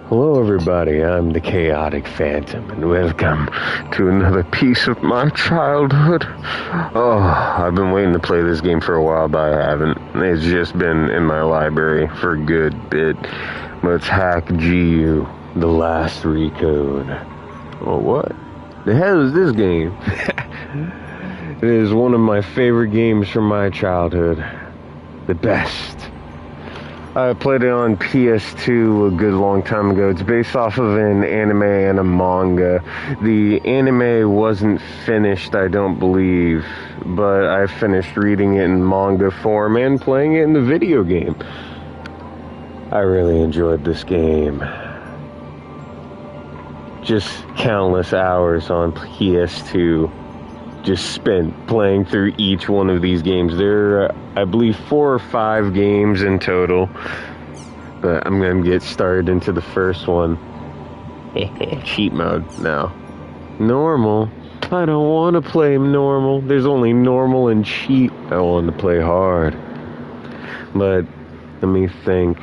Hello everybody, I'm the Chaotic Phantom, and welcome to another piece of my childhood. Oh, I've been waiting to play this game for a while, but I haven't. It's just been in my library for a good bit. Let's hack GU, the last Recode. Oh, what? The hell is this game? It is one of my favorite games from my childhood. The best. I played it on PS2 a good long time ago. It's based off of an anime and a manga. The anime wasn't finished, I don't believe, but I finished reading it in manga form and playing it in the video game. I really enjoyed this game. Just countless hours on PS2 just spent playing through each one of these games. There are, I believe, 4 or 5 games in total, but I'm gonna get started into the first one. Cheat mode now. Normal. I don't want to play normal. There's only normal and cheat. I want to play hard. But let me think.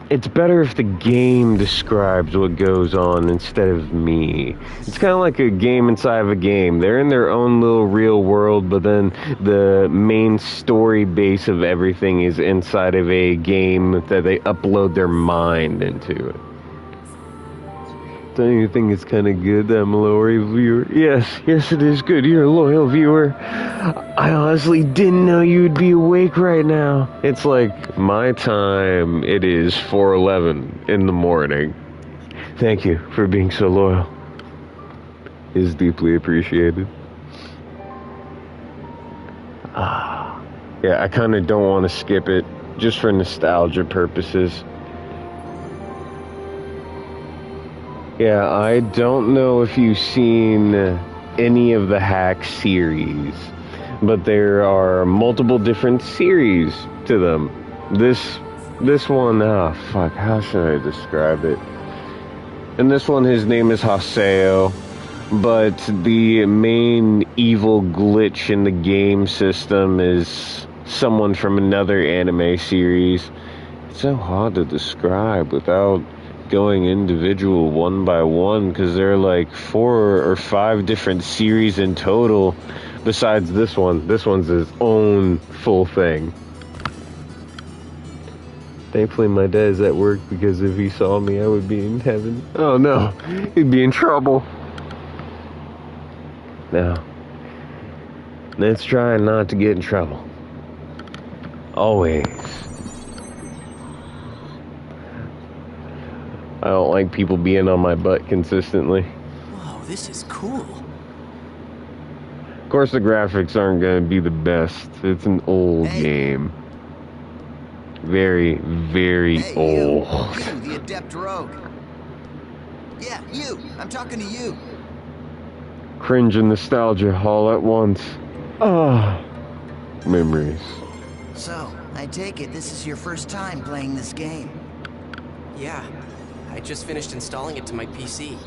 It's better if the game describes what goes on instead of me. It's kind of like a game inside of a game. They're in their own little real world, but then the main story base of everything is inside of a game that they upload their mind into it. Don't you think it's kind of good that I'm a loyal viewer? Yes, it is good. You're a loyal viewer. I honestly didn't know you'd be awake right now. It's like my time. It is 4:11 in the morning. Thank you for being so loyal. It is deeply appreciated. Yeah, I kind of don't want to skip it just for nostalgia purposes. Yeah, I don't know if you've seen any of the Hack series, but there are multiple different series to them. This one, fuck, how should I describe it? In this one, his name is Haseo, but the main evil glitch in the game system is someone from another anime series. It's so hard to describe without going individual one by one, because there are like 4 or 5 different series in total besides this one. This one's his own full thing. Thankfully my dad's at work, because if he saw me I would be in heaven. Oh no, he'd be in trouble. Now, let's try not to get in trouble. Always. I don't like people being on my butt consistently. Whoa, this is cool. Of course, the graphics aren't going to be the best. It's an old game. Very, very old. You, the adept rogue. Yeah, you. I'm talking to you. Cringe and nostalgia all at once. Ah, memories. So, I take it this is your first time playing this game. Yeah. I just finished installing it to my PC.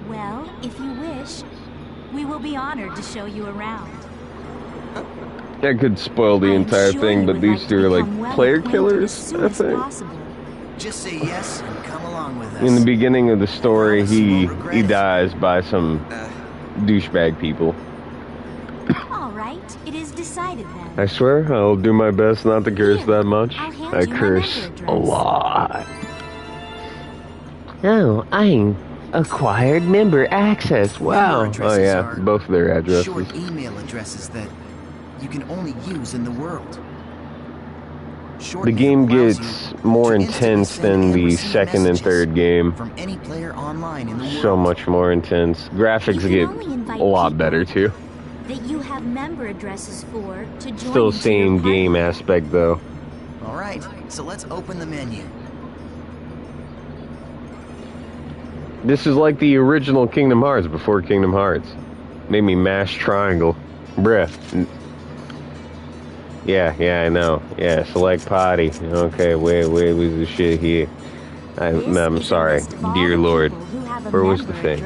Well, if you wish, we will be honored to show you around. That could spoil the entire thing, but these two are like player killers, I think. Just say yes and come along with us. In the beginning of the story, he dies by some douchebag people. All right, it is decided then. I swear, I'll do my best not to curse that much. I curse a lot. Oh, I acquired member access. Wow. Oh yeah, both their addresses. Short email addresses that you can only use in the world. The game gets more intense than the second and third game. From any player online in the world. So much more intense. Graphics get a lot better too. That you have member addresses for to join. Still same game aspect though. All right, so let's open the menu. This is like the original Kingdom Hearts before Kingdom Hearts. Made me mash triangle. Bruh. Yeah, I know. Yeah, select potty. Okay, wait, was the shit here? I'm sorry. Dear Lord. Where was the thing?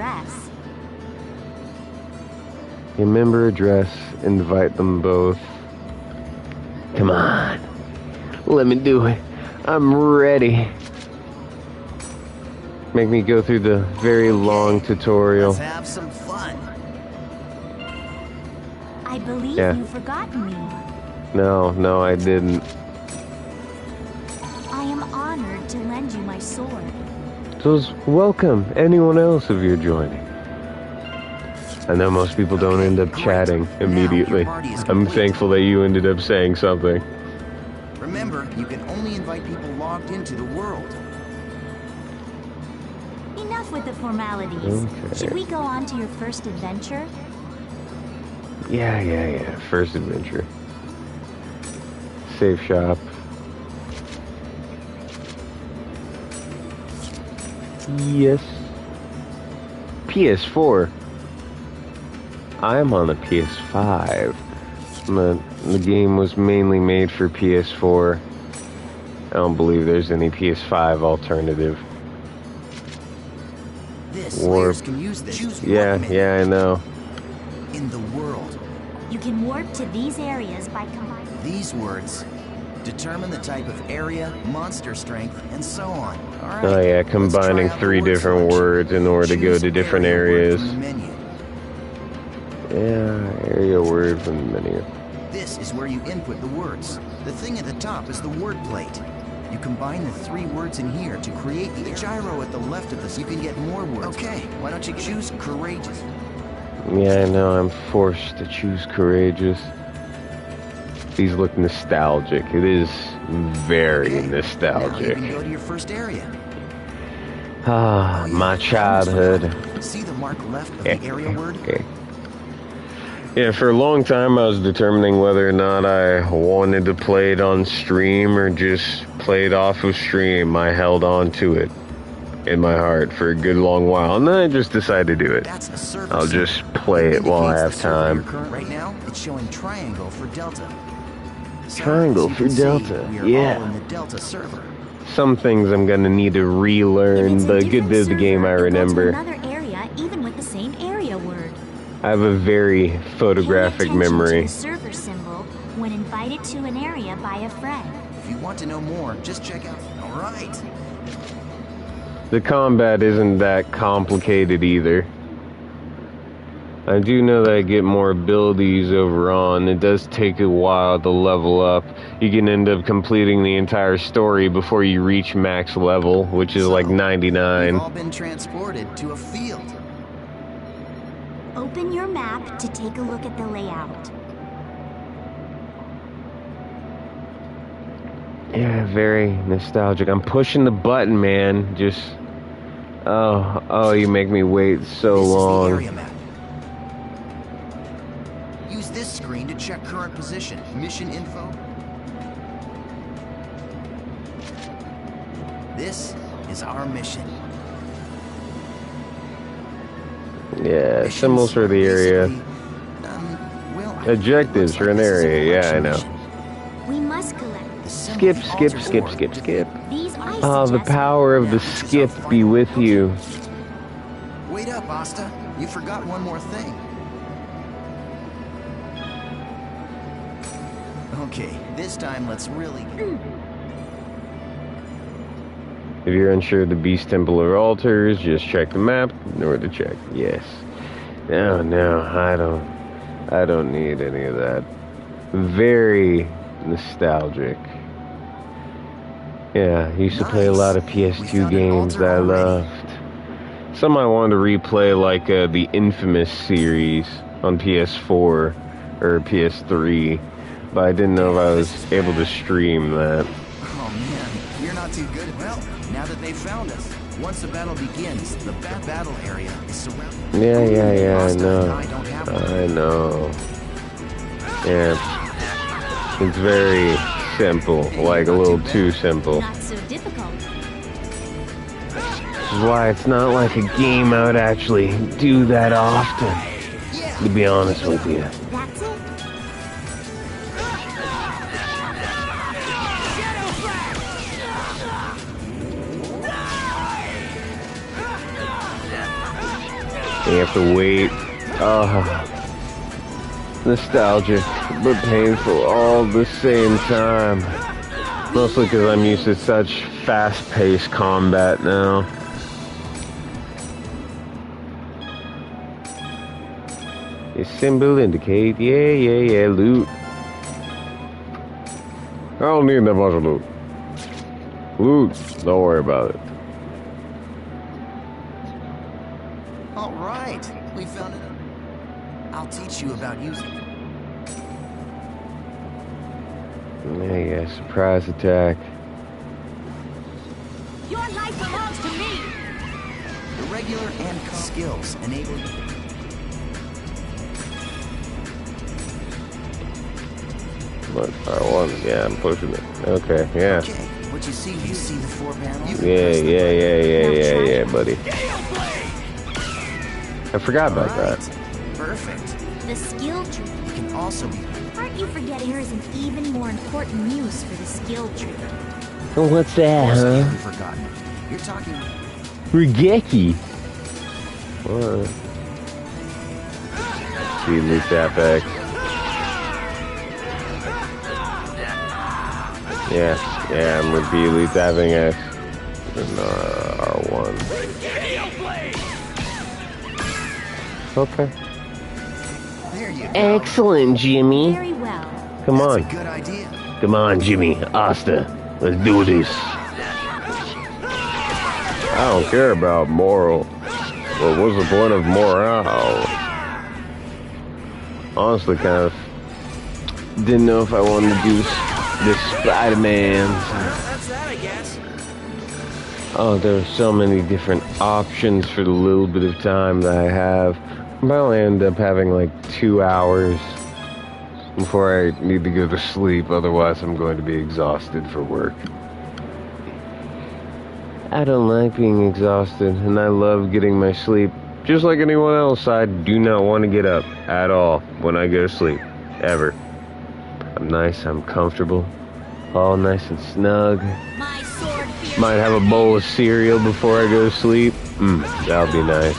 Your member address, invite them both. Come on. Let me do it. I'm ready. Make me go through the very long tutorial. Let's have some fun. I believe Yeah. you've forgotten me. No, I didn't. I am honored to lend you my sword. So welcome anyone else if you're joining. I know most people don't end up chatting immediately. I'm thankful that you ended up saying something. Remember, you can only invite people logged into the world. Enough with the formalities. Okay. Should we go on to your first adventure? Yeah. First adventure. Safe shop. Yes. PS4. I'm on a PS5. The game was mainly made for PS4. I don't believe there's any PS5 alternative. This Warp. players can use this. Choose Yeah, one minute I know. in the world. You can warp to these areas by combining. These words determine the type of area, monster strength, and so on. All right. Oh yeah, let's combining try out 3 the word different selection. words in order to go Choose to different area word areas. from the menu. Yeah, area word from the menu. This is where you input the words. The thing at the top is the word plate. You combine the 3 words in here to create the gyro at the left of this. You can get more words. Okay, why don't you choose courageous? Yeah, I know, I'm forced to choose courageous. These look nostalgic. It is very Okay, Now you nostalgic. can go to your first area. Ah, Oh, yeah, my childhood. See the mark left of the area word? Okay. Yeah, for a long time I was determining whether or not I wanted to play it on stream or just play it off of stream. I held on to it in my heart for a good long while, and then I just decided to do it. That's a server I'll symbol. just play it while I indicates have the server time. you're current- Right now, it's showing triangle for Delta. So, Triangle as you for can see, Delta, we are yeah. all in the Delta server. Some things I'm gonna need to If relearn, it's a but a good different bit of the game I server, you'll go to remember. another area, even with the same area word. I have a very photographic Pay attention memory. to the server symbol when invited to an area by a friend. If you want to know more, just check out. All right. The combat isn't that complicated either. I do know that I get more abilities over on. It does take a while to level up. You can end up completing the entire story before you reach max level, which is like So, 99. We've all been transported to a field. Open your map to take a look at the layout. Yeah, very nostalgic. I'm pushing the button, man. Just... Oh, you make me wait so This long. is the area map. Use this screen to check current position, mission info. This is our mission. Yeah, Missions symbols for the are area. basically, well, I Objectives think it for an looks like this is a area, yeah, I collection know. mission. We must collect. Assemble Skip, the skip, altar skip, ore skip, to skip. These I Oh, the suggest- power of the Now, this is skip our be final- with you. Wait up, Asta. You forgot one more thing. Okay, this time let's really get... If you're unsure of the Beast Temple or altars, just check the map in order to check. Yes. No, I don't need any of that. Very nostalgic. Yeah, I used to play a lot of We PS2 found an games altar that I already. loved. Some I wanted to replay, like the Infamous series on PS4 or PS3, but I didn't know if I was able to stream that. Oh man, you're not too good at well. Now that they've found us, once the battle begins, the battle area is surrounded. Yeah, I Asta and know. I don't have one. I know. Yeah. It's very simple, like a little too simple. Not so difficult. Which is why it's not like a game I would actually do that often, to be honest with you. That's it. You have to wait. Nostalgic, but painful all the same time. Mostly because I'm used to such fast-paced combat now. The symbol indicate. Yeah, loot. I don't need that much loot. Loot, don't worry about it. All right, we found it. I'll teach you about using it. Yeah, surprise attack. Your life belongs to me! The regular and skills enable you. What? R1, yeah, I'm pushing it. Okay, yeah. Okay, what you see the 4 panels? Yeah, buddy. I forgot about that. Perfect. The skill tree. It can also be... Aren't you forgetting there is an even more important use for the skill tree? What's that, Also, huh? you've forgotten. You're talking... Regeki. What? See, loot Apex. Yeah, I'm with B, Elite having X. And R1. Okay. There you go. Excellent, Jimmy. Very well. Come That's on. a good idea. Come on, Jimmy. Asta. Let's do this. I don't care about moral. Well, what's the point of morale? Honestly, kind of didn't know if I wanted to do this Spider-Man. That's that, I guess. Oh, there are so many different options for the little bit of time that I have. I'll probably end up having like 2 hours before I need to go to sleep. Otherwise, I'm going to be exhausted for work. I don't like being exhausted, and I love getting my sleep. Just like anyone else, I do not want to get up at all when I go to sleep. Ever. I'm nice, I'm comfortable. All nice and snug. My sword fears Might have a bowl of cereal before I go to sleep. That'll be nice.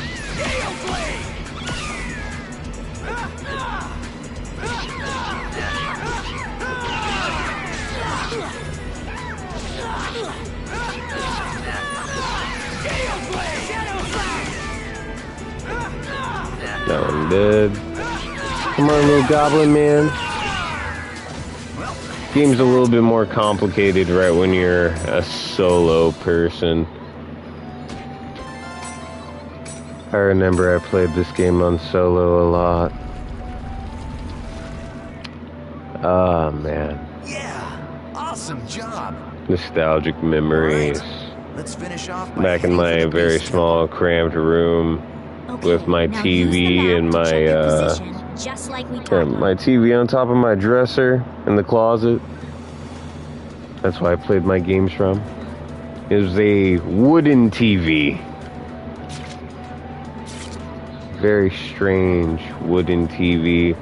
That one dead. Come on, little goblin man. Game's a little bit more complicated right when you're a solo person. I remember I played this game on solo a lot. Oh man. Yeah, awesome job. Nostalgic memories. Let's finish off by Back in heading my for the very beast small cramped room Okay, with my now use the TV map and to my check your position, just like we talked my TV on top of my dresser in the closet. That's why I played my games from. It was a wooden TV. Very strange wooden TV.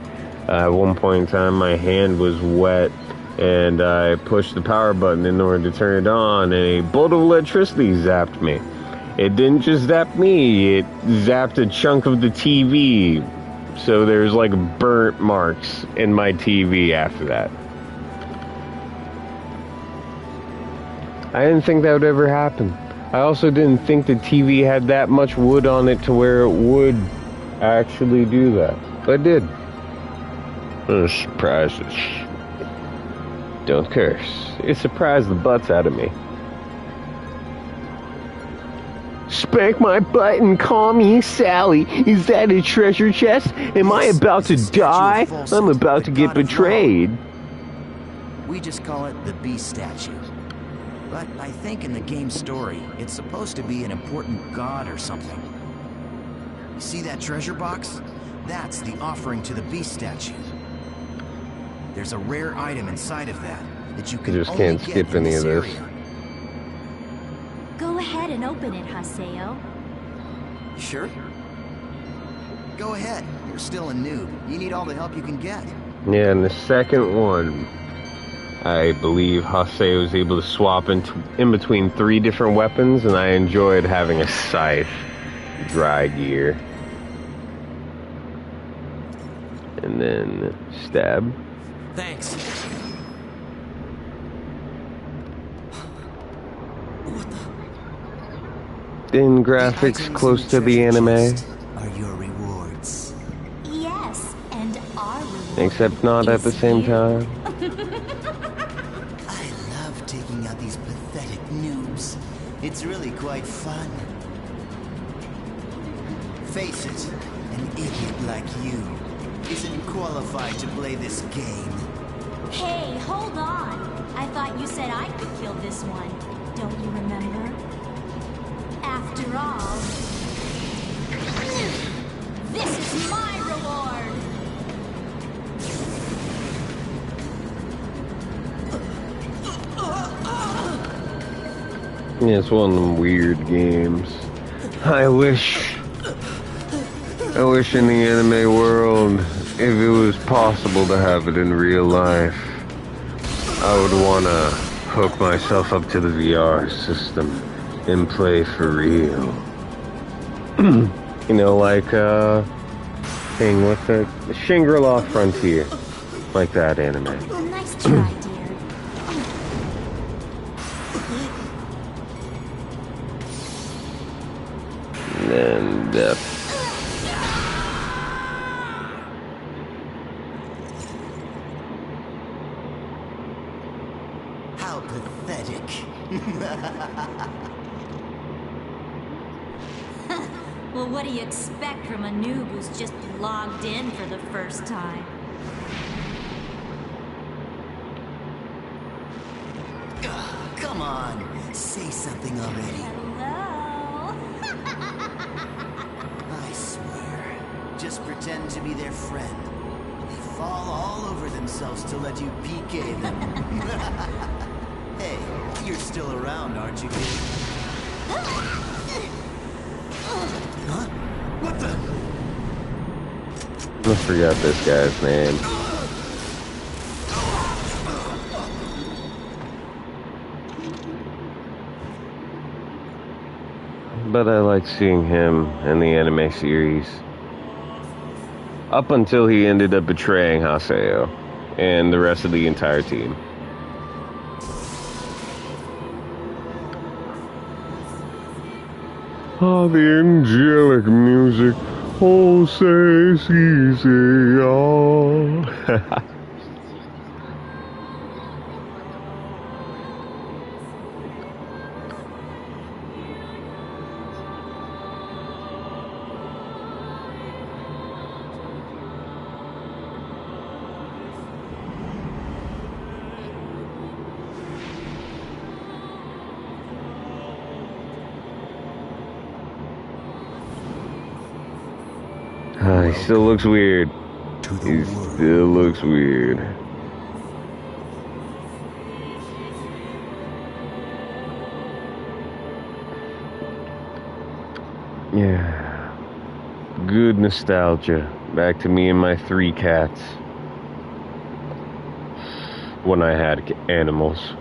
At one point in time, my hand was wet, and I pushed the power button in order to turn it on, and a bolt of electricity zapped me. It didn't just zap me, it zapped a chunk of the TV. So there's like burnt marks in my TV after that. I didn't think that would ever happen. I also didn't think the TV had that much wood on it to where it would actually do that. But it did. Surprises. Don't curse. It surprised the butts out of me. Spank my butt and call me Sally. Is that a treasure chest? Am I about to die? I'm about to get betrayed. We just call it the beast statue. But I think in the game's story, it's supposed to be an important god or something. You see that treasure box? That's the offering to the beast statue. There's a rare item inside of that you can You just only can't get skip in any of this. area. Go ahead and open it, Haseo. Sure? Go ahead. You're still a noob. You need all the help you can get. Yeah, and the second one, I believe Haseo was able to swap in between 3 different weapons, and I enjoyed having a scythe, dry gear, and then stab. Thanks. What the? Then graphics close to the anime. Are your rewards. Yes, Except not at the same time. I love taking out these pathetic noobs. It's really quite fun. Face it, an idiot like you isn't qualified to play this game. Hey, hold on. I thought you said I could kill this one. Don't you remember? After all, this is my reward! Yeah, it's one of them weird games. I wish in the anime world, if it was possible to have it in real life, I would want to hook myself up to the VR system and play for real. You know, like, thing with the Shangri-La Frontier. Like that anime. Nice try, dear. And, How pathetic. Well, what do you expect from a noob who's just logged in for the first time? Come on, say something already. Hello? I swear, just pretend to be their friend. They fall all over themselves to let you PK them. Hey, you're still around, aren't you, kid? Huh? What the? I forgot this guy's name. But I like seeing him in the anime series. Up until he ended up betraying Haseo and the rest of the entire team. Oh, the angelic music. Oh, say, say, oh. He still looks weird. He still looks weird. Yeah. Good nostalgia. Back to me and my 3 cats. When I had animals.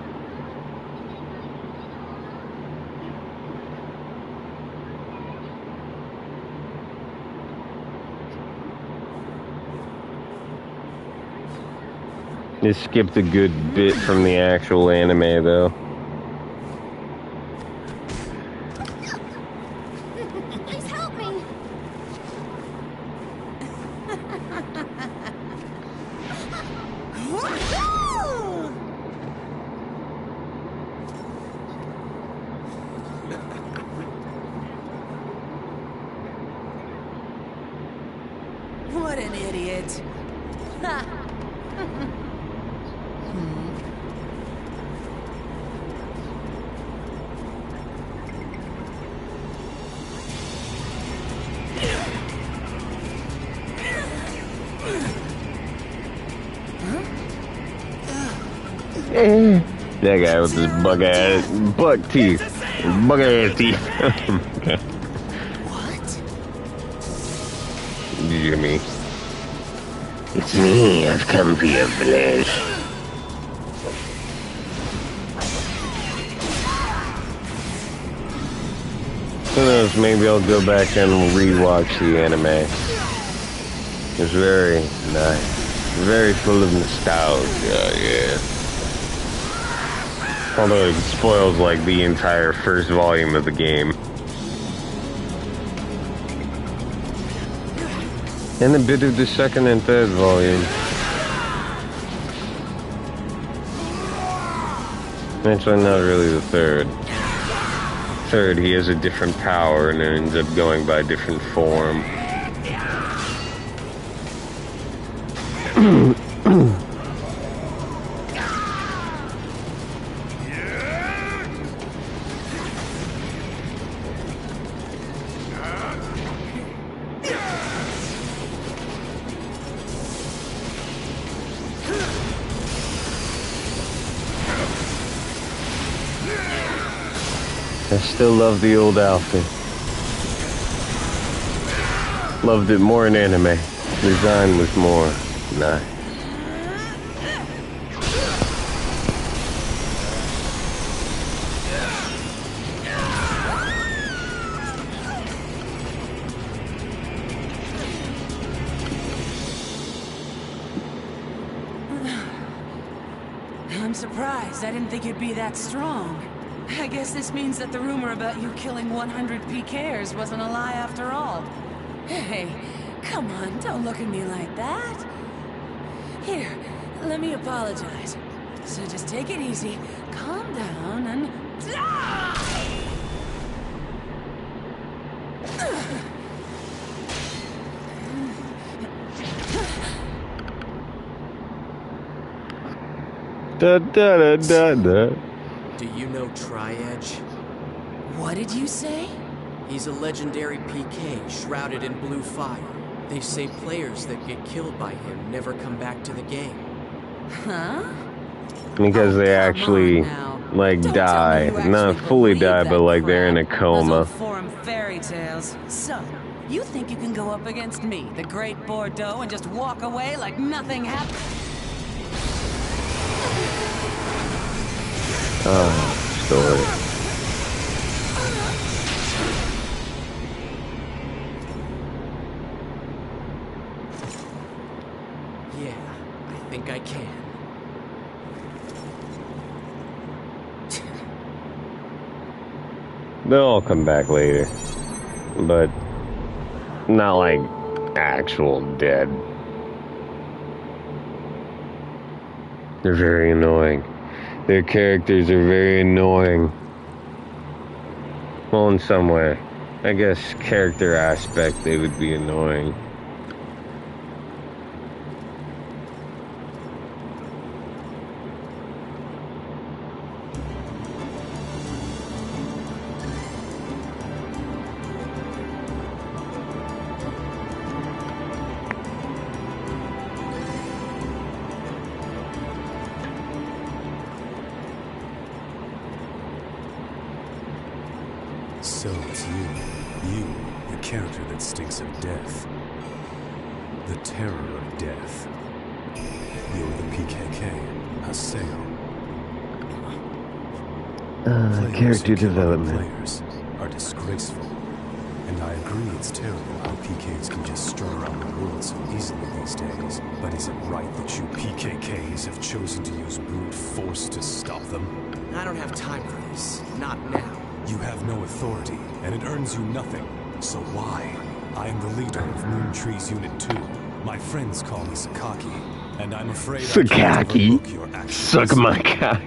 It skipped a good bit from the actual anime, though. Please help me! What an idiot. That guy with his buck teeth. Bug ass teeth. What? Jimmy. It's me, I've come for your flesh. Who knows, maybe I'll go back and rewatch the anime. It's very nice. Very full of nostalgia, yeah. Although it spoils like the entire first volume of the game. And a bit of the second and third volume. Actually, not really the third. Third, he has a different power and it ends up going by a different form. I still love the old outfit. Loved it more in anime. Design was more nice. I'm surprised. I didn't think you'd be that strong. I guess this means that the rumor about you killing 100 PKers wasn't a lie after all. Hey, come on, don't look at me like that. Here, let me apologize. So just take it easy, calm down, and die! Da da da da da. Do you know Tri-Edge? What did you say? He's a legendary PK shrouded in blue fire. They say players that get killed by him never come back to the game. Huh? Because they actually, like, Don't die. tell me you Not actually fully believe die, that but like they're in a crap. coma. Those old forum fairy tales. So, you think you can go up against me, the Great Bordeaux, and just walk away like nothing happened? Oh, story. Yeah, I think I can. They'll all come back later. But not like actual dead. They're very annoying. Their characters are very annoying. Well, in some way. I guess character aspect, they would be annoying. So it's you, the character that stinks of death. The terror of death. You're the PKK, Haseo. Character development. Players are disgraceful. And I agree it's terrible how PKs can just strut around the world so easily these days. But is it right that you PKKs have chosen to use brute force to stop them? I don't have time for this. Not now. You have no authority, and it earns you nothing. So why? I am the leader of Moontree's Unit 2. My friends call me Sakaki, and I'm afraid I can't overlook your actions. Suck my cock.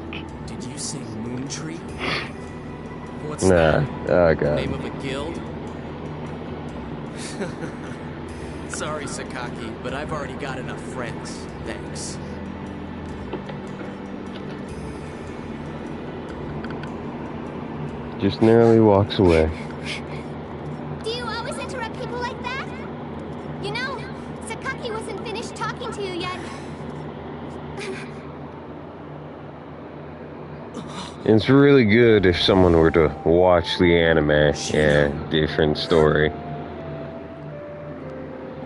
Did you say Moontree? What's Nah. that? Oh god. Name of a guild? Sorry, Sakaki, but I've already got enough friends. Thanks. Just narrowly walks away. Do you always interrupt people like that? You know, Sakaki wasn't finished talking to you yet. It's really good if someone were to watch the anime. Yeah, different story.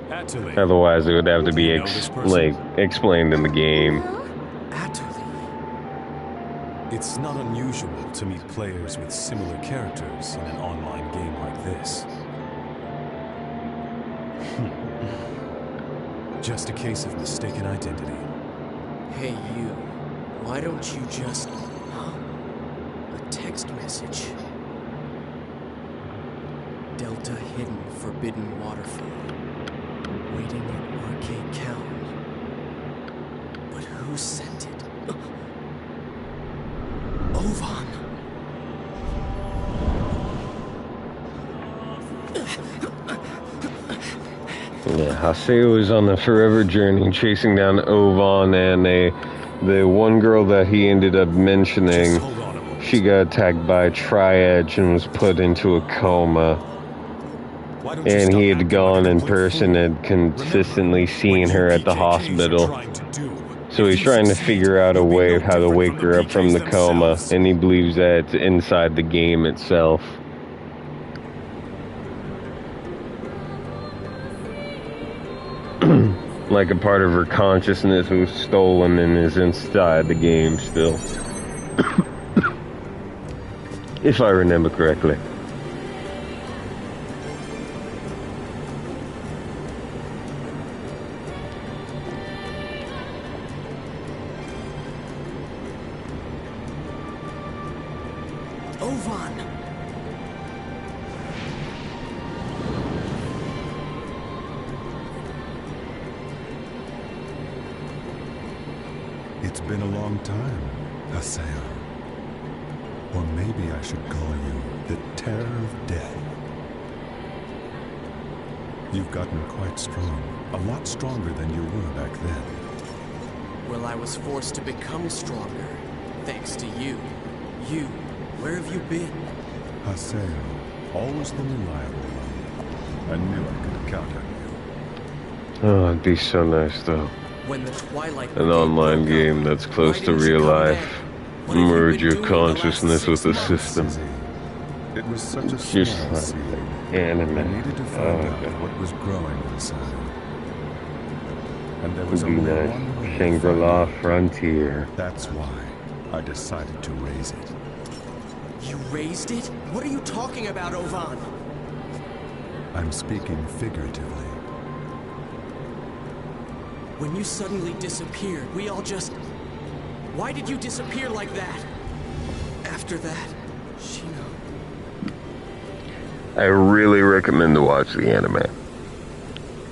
Atuli. Otherwise, it would have to be You know this person? explained in the game. Atuli. It's not unusual to meet players with similar characters in an online game like this. Just a case of mistaken identity. Hey, you. Why don't you just... A text message. Delta hidden forbidden waterfall. Waiting at Arcade County. But who sent it? Oh. Ovan. Yeah, Haseo is on a forever journey chasing down Ovan and the one girl that he ended up mentioning. Hold on a moment. She got attacked by a triad and was put into a coma. Why don't you And stop he had acting gone like a in complete person fool? and consistently Remember seen what her you at the PKKs are hospital. trying to do. So If he's you trying to succeed, figure out a you'll be way no of how to different wake her up from the PKs coma, themselves. and he believes that it's inside the game itself. Like a part of her consciousness was stolen and is inside the game still. If I remember correctly. Ovan! It's been a long time, Haseo. Or maybe I should call you the Terror of Death. You've gotten quite strong. A lot stronger than you were back then. Well, I was forced to become stronger, thanks to you. You, where have you been? Haseo, always the reliable one. I knew I could count on you. Oh, it'd be so nice though. When the Twilight An Brigade online broke up, game that's close why to didn't you real come life. then? What have you Merge been your doing the last consciousness 6 with the months? system. Sissy, it was such a Just small like seed. anime. I needed to find out what was growing inside. And there was Would be only nice. one way to Shangri-La find out. Frontier. That's why I decided to raise it. You raised it? What are you talking about, Ovan? I'm speaking figuratively. When you suddenly disappeared, we all just... Why did you disappear like that? After that, Shino... I really recommend to watch the anime.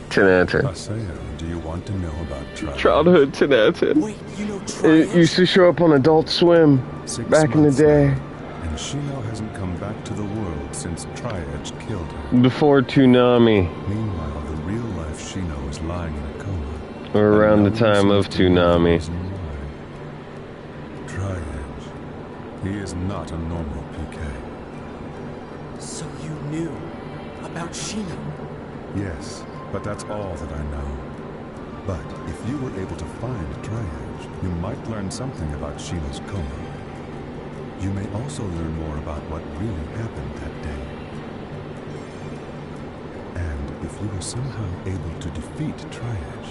10 out of 10. Haseo, do you want to know about Triad? Childhood 10 out of 10. Wait, you know It Triad? used to show up on Adult Swim 6 back in the months day. now, and Shino hasn't come back to the world since Triad killed her. Before Toonami. Meanwhile, the real-life Shino is lying in a coma. Or around the And no one time seems of to know the Toonami. reason why. Triad. He is not a normal PK. So you knew about Shino? Yes, but that's all that I know. But if you were able to find Triad, you might learn something about Shino's coma. You may also learn more about what really happened that day. And if you were somehow able to defeat Triad,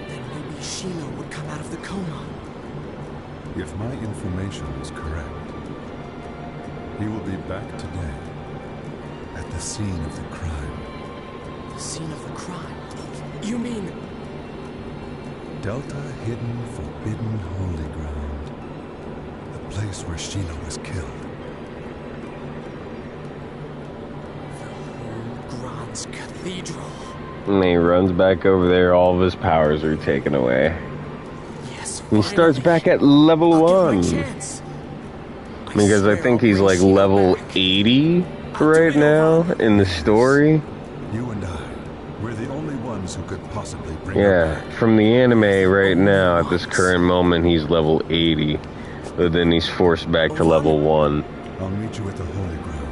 Then maybe Shino would come out of the coma. if my information is correct, he will be back today at the scene of the crime. The scene of the crime. You mean... Delta Hidden Forbidden Holy Ground. The place where Shino was killed. the whole Grand's Cathedral? And he runs back over there, all of his powers are taken away. Yes, He starts finally. back at level I'll 1. give my chance. Because I swear think I'll he's bring like Shino level back. 80 I'll do right it, now Ovan. in the story. You and I, we're the only ones who could possibly bring her Yeah, back. from the anime right now, at this current moment, he's level 80. But then he's forced back to level 1. I'll meet you at the Holy Ground.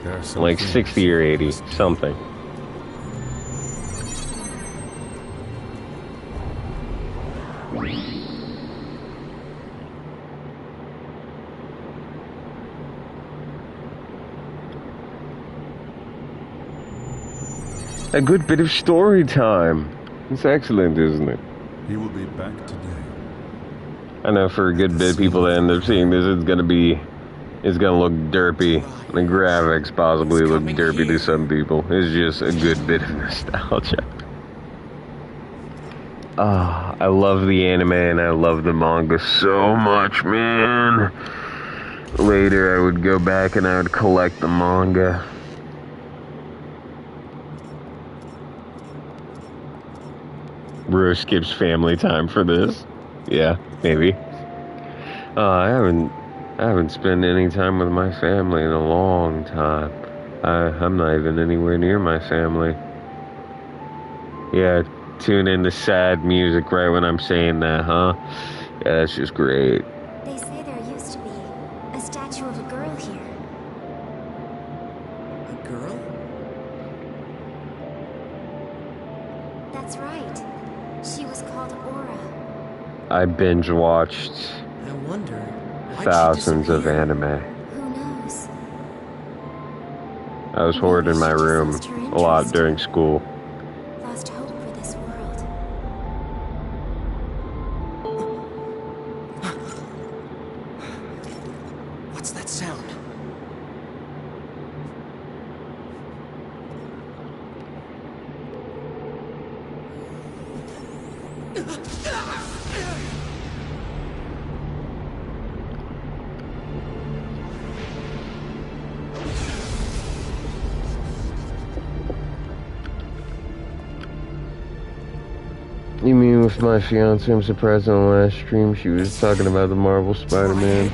There are some Like things 60 or 80, must do. something. A good bit of story time. It's excellent, isn't it? He will be back today. I know for a good bit of people that end up seeing this, it's gonna look derpy. The graphics possibly look derpy to some people. It's just a good bit of nostalgia. Ah, I love the anime and I love the manga so much, man. Later I would go back and I would collect the manga. Bro skips family time for this. Yeah, maybe. I haven't spent any time with my family in a long time. I'm not even anywhere near my family. Yeah, tune into sad music right when I'm saying that, huh? Yeah, that's just great. They say there used to be a statue of a girl here. A girl? That's right. She was called Aura. I binge watched I wonder. Why'd thousands she of disappear? anime. Who knows? I was hoarding my room a lot during school. Lost hope for this world. What's that sound? You mean with my fiance? I'm surprised on the last stream she was talking about the Marvel Spider-Man.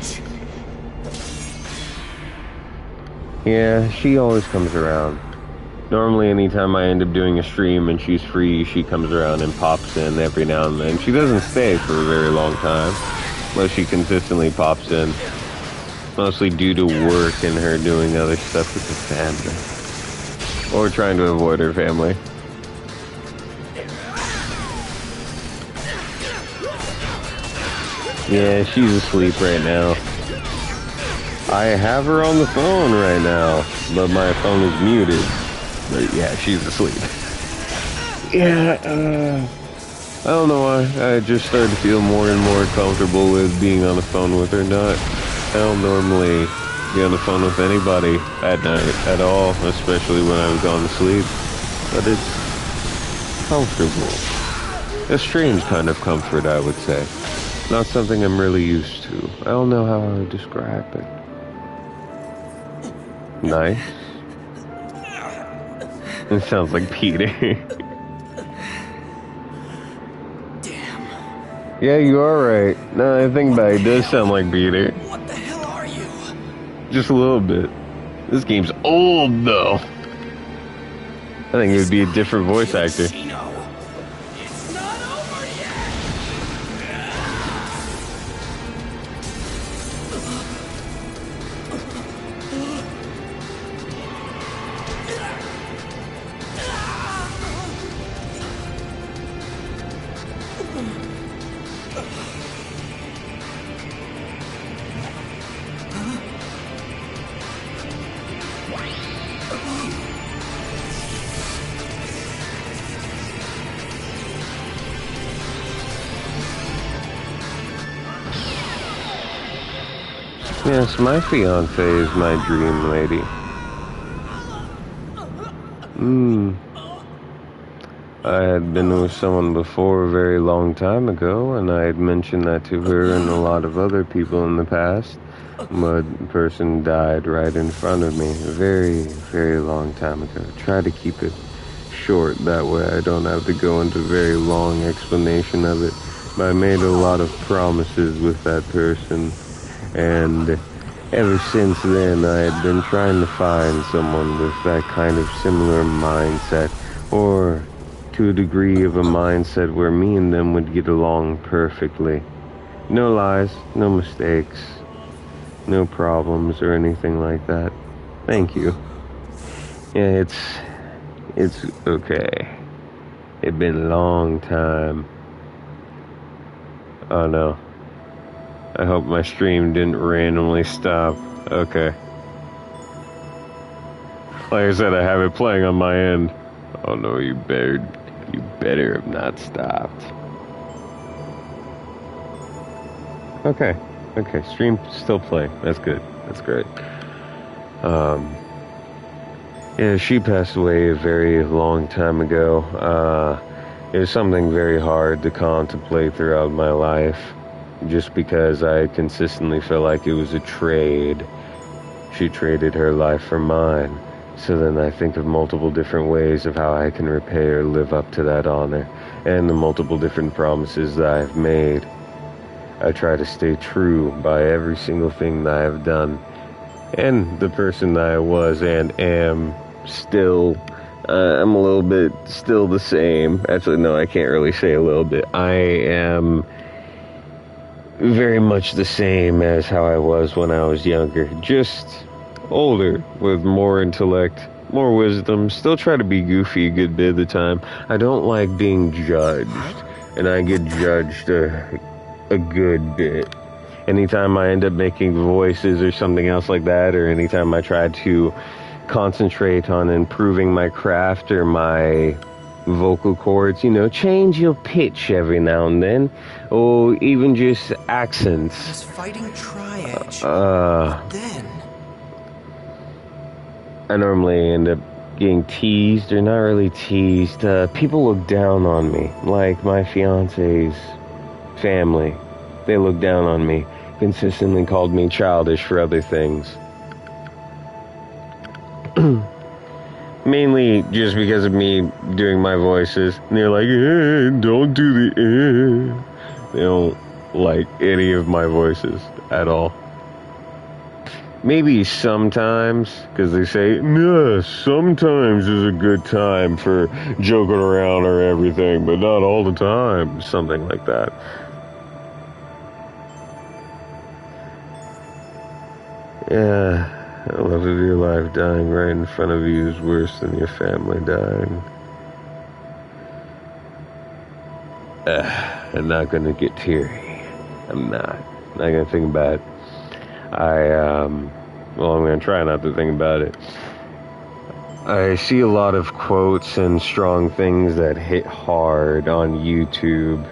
Yeah, she always comes around. Normally anytime I end up doing a stream and she's free, she comes around and pops in every now and then. She doesn't stay for a very long time, but she consistently pops in. Mostly due to work and her doing other stuff with the family. Or trying to avoid her family. Yeah, she's asleep right now. I have her on the phone right now, but my phone is muted. But yeah, she's asleep. Yeah, I don't know why. I just started to feel more and more comfortable with being on the phone with her. I don't normally be on the phone with anybody at night at all, especially when I've gone to sleep. But it's comfortable. A strange kind of comfort, I would say. Not something I'm really used to. I don't know how I would describe it. Nice. It sounds like Peter. Damn. Yeah, you are right. Now I think about it, it does sound like Peter. What the hell are you? Just a little bit. This game's old, though. I think it would be a different voice actor. Chino. It's not over yet. Yes, my fiance is my dream lady. I had been with someone before a very long time ago, and I had mentioned that to her and a lot of other people in the past. But the person died right in front of me a very, very long time ago. Try to keep it short, that way I don't have to go into a very long explanation of it. But I made a lot of promises with that person, and ever since then I had been trying to find someone with that kind of similar mindset, or to a degree of a mindset where me and them would get along perfectly. No lies, no mistakes, no problems or anything like that. Thank you. Yeah, it's okay. It's been a long time. Oh no. I hope my stream didn't randomly stop. Okay. Like I said, I have it playing on my end. Oh no, you better have not stopped. Okay, stream still playing. That's good. That's great. Yeah, she passed away a very long time ago. It was something very hard to contemplate throughout my life, just because I consistently felt like it was a trade. She traded her life for mine. So then I think of multiple different ways of how I can repay or live up to that honor, and the multiple different promises that I've made. I try to stay true by every single thing that I have done. And the person that I was and am still, I'm a little bit still the same. Actually, no, I can't really say a little bit. I am very much the same as how I was when I was younger. Just older, with more intellect, more wisdom. Still try to be goofy a good bit of the time. I don't like being judged, and I get judged a good bit. Anytime I end up making voices or something else like that, or anytime I try to concentrate on improving my craft or my vocal cords, change your pitch every now and then, or even just accents. This fighting triad. Then I normally end up getting teased, or not really teased. People look down on me, like my fiance's family. They look down on me, consistently called me childish for other things. Mainly just because of me doing my voices. And they're like, don't do the They don't like any of my voices at all. Maybe sometimes, because they say, yeah, sometimes is a good time for joking around or everything, but not all the time. Something like that. Yeah. The love of your life dying right in front of you is worse than your family dying. I'm not gonna get teary. I'm not gonna think about it. I'm gonna try not to think about it. I see a lot of quotes and strong things that hit hard on YouTube.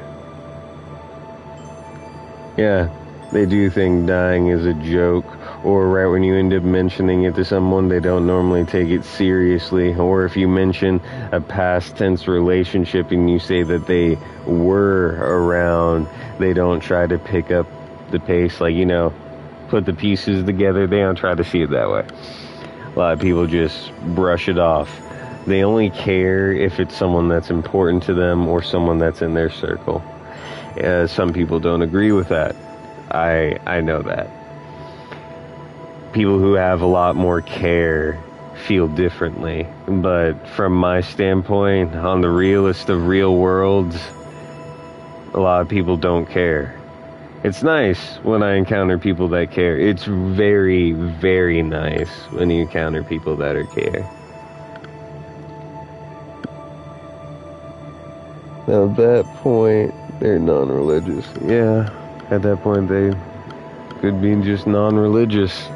Yeah, they do think dying is a joke. Or right when you end up mentioning it to someone, they don't normally take it seriously. Or if you mention a past tense relationship and you say that they were around, they don't try to pick up the pace, like, put the pieces together. They don't try to see it that way. A lot of people just brush it off. They only care if it's someone that's important to them or someone that's in their circle. Some people don't agree with that. I know that. People who have a lot more care feel differently. But from my standpoint, on the realest of real worlds, a lot of people don't care. It's nice when I encounter people that care. It's very, very nice when you encounter people that are care. Now at that point, they're non-religious. Yeah, at that point they could be just non-religious.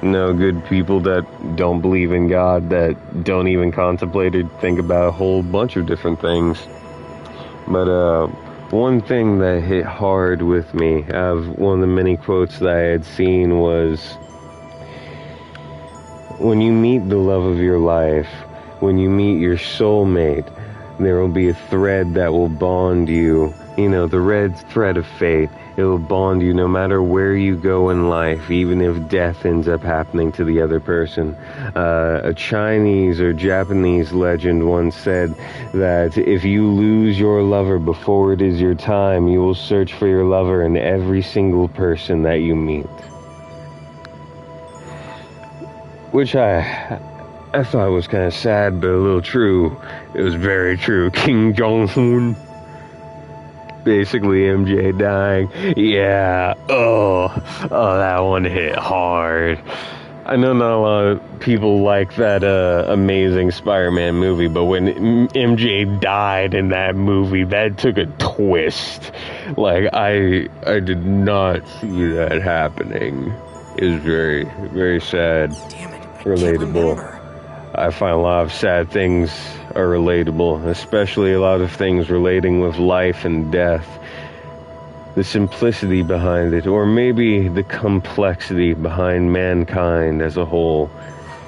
Good people that don't believe in God, that don't even contemplate or think about a whole bunch of different things. But one thing that hit hard with me, one of the many quotes that I had seen was, when you meet the love of your life, when you meet your soulmate, there will be a thread that will bond you, the red thread of fate. It will bond you no matter where you go in life, even if death ends up happening to the other person. A Chinese or Japanese legend once said that if you lose your lover before it is your time, you will search for your lover in every single person that you meet. Which I thought was kind of sad, but a little true. It was very true. Kim Jong-un. Basically, MJ dying. Yeah. Oh, that one hit hard. I know not a lot of people like that amazing Spider-Man movie, but when MJ died in that movie, that took a twist. Like, I did not see that happening. It was very, very sad. Damn it, Relatable. I find a lot of sad things are relatable, especially a lot of things relating with life and death. The simplicity behind it, or maybe the complexity behind mankind as a whole.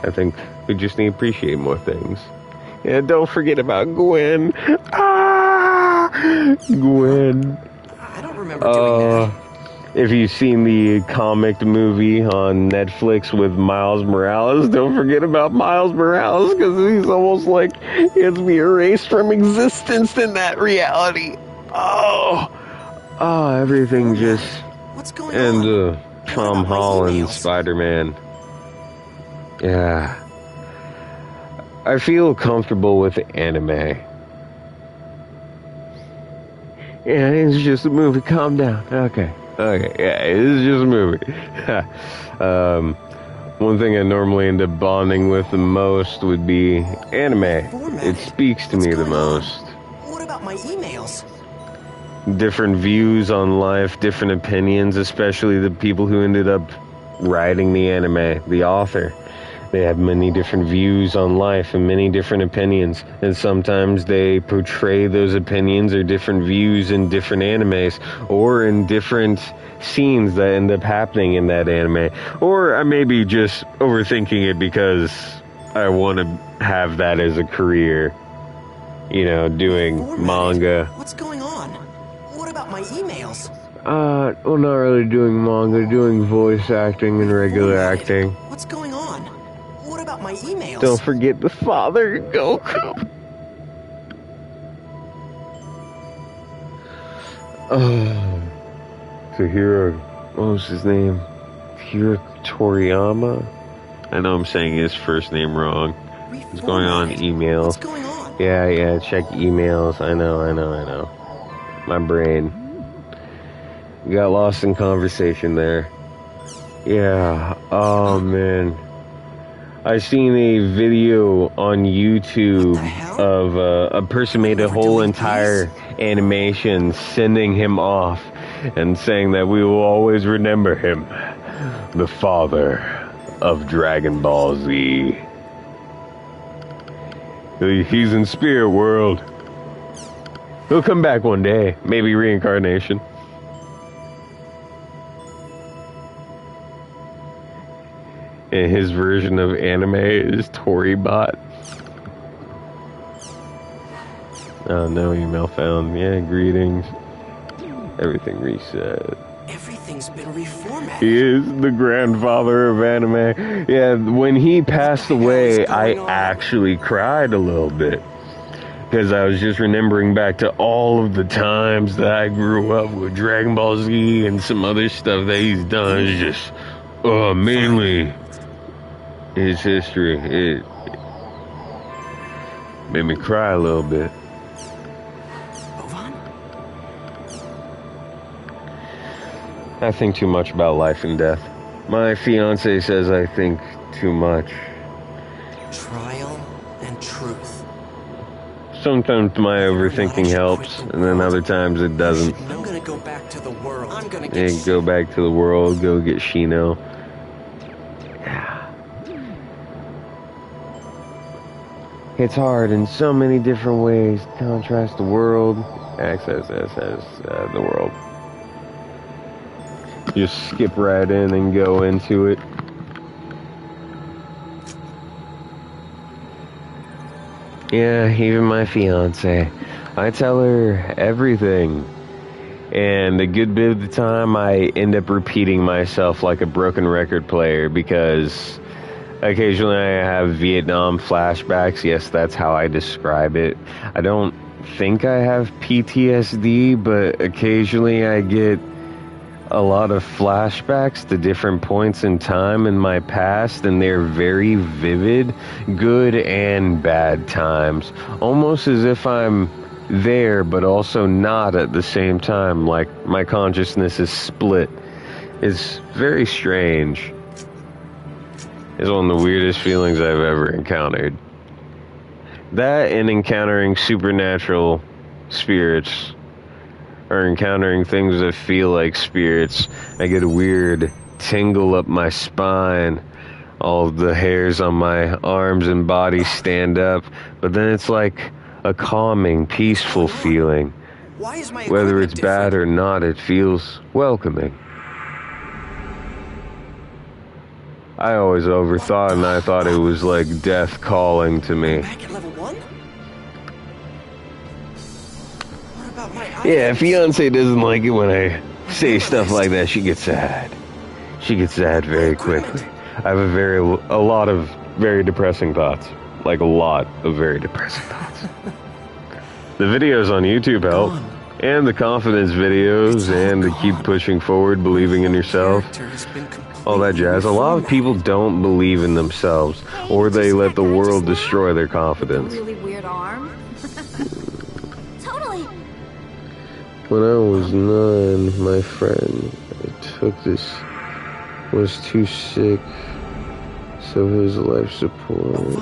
I think we just need to appreciate more things. Yeah, don't forget about Gwen. Gwen. I don't remember doing that. If you've seen the comic movie on Netflix with Miles Morales, don't forget about Miles Morales, because he's almost like he has to be erased from existence in that reality. Oh, everything just... What's going And on? Tom about my Holland emails? Spider-Man. Yeah. I feel comfortable with anime. Yeah, it's just a movie. Calm down. Okay. Yeah, it's just a movie. One thing I normally end up bonding with the most would be anime. It speaks to me the most. What about my emails? Different views on life, different opinions, especially the people who ended up writing the anime, the author. They have many different views on life and many different opinions, and sometimes they portray those opinions or different views in different animes or in different scenes that end up happening in that anime. Or I may be just overthinking it because I want to have that as a career, you know, doing manga. What's going on? What about my emails? Well, not really doing manga, doing voice acting and regular acting. What's going on? What about my emails? Don't forget the father, Goku. Tahira, what was his name? Tahira Toriyama? I know I'm saying his first name wrong. What's going on? Emails. What's going on? Yeah, check emails. I know. My brain got lost in conversation there. Yeah, oh man. I seen a video on YouTube of a person made a whole entire animation sending him off and saying that we will always remember him, the father of Dragon Ball Z. He's in spirit world. He'll come back one day, maybe reincarnation. And his version of anime is Toribot. Oh, no email found. Yeah, greetings. Everything reset. Everything's been reformatted. He is the grandfather of anime. Yeah, when he passed away, I actually cried a little bit. Because I was just remembering back to all of the times that I grew up with Dragon Ball Z and some other stuff that he's done. It's just, mainly his history. It made me cry a little bit. I think too much about life and death. My fiance says I think too much. Trial and truth. Sometimes my overthinking helps, and then other times it doesn't. I'm gonna go back to the world. I'm gonna go back to the world, go get Shino. It's hard in so many different ways. Contrast the world, access the world. Just skip right in and go into it. Yeah, even my fiance. I tell her everything. And a good bit of the time I end up repeating myself like a broken record player because occasionally I have Vietnam flashbacks. Yes, that's how I describe it. I don't think I have PTSD, but occasionally I get a lot of flashbacks to different points in time in my past, and they're very vivid, good and bad times. Almost as if I'm there, but also not at the same time, like my consciousness is split. It's very strange. It's one of the weirdest feelings I've ever encountered. That and encountering supernatural spirits, or encountering things that feel like spirits. I get a weird tingle up my spine. All of the hairs on my arms and body stand up. But then it's like a calming, peaceful feeling. Whether it's bad or not, it feels welcoming. I always overthought, and I thought it was like death calling to me. Back at level 1? Yeah, fiance doesn't like it when I say stuff like that. She gets sad. She gets sad very quickly. I have a lot of very depressing thoughts. Like a lot of very depressing thoughts. The videos on YouTube help. and the confidence videos, and to keep pushing forward, believing in yourself, all that jazz. A lot of people don't believe in themselves, or they let the world destroy their confidence. Really weird arm. Totally. When I was 9, my friend I took this was too sick, so his life support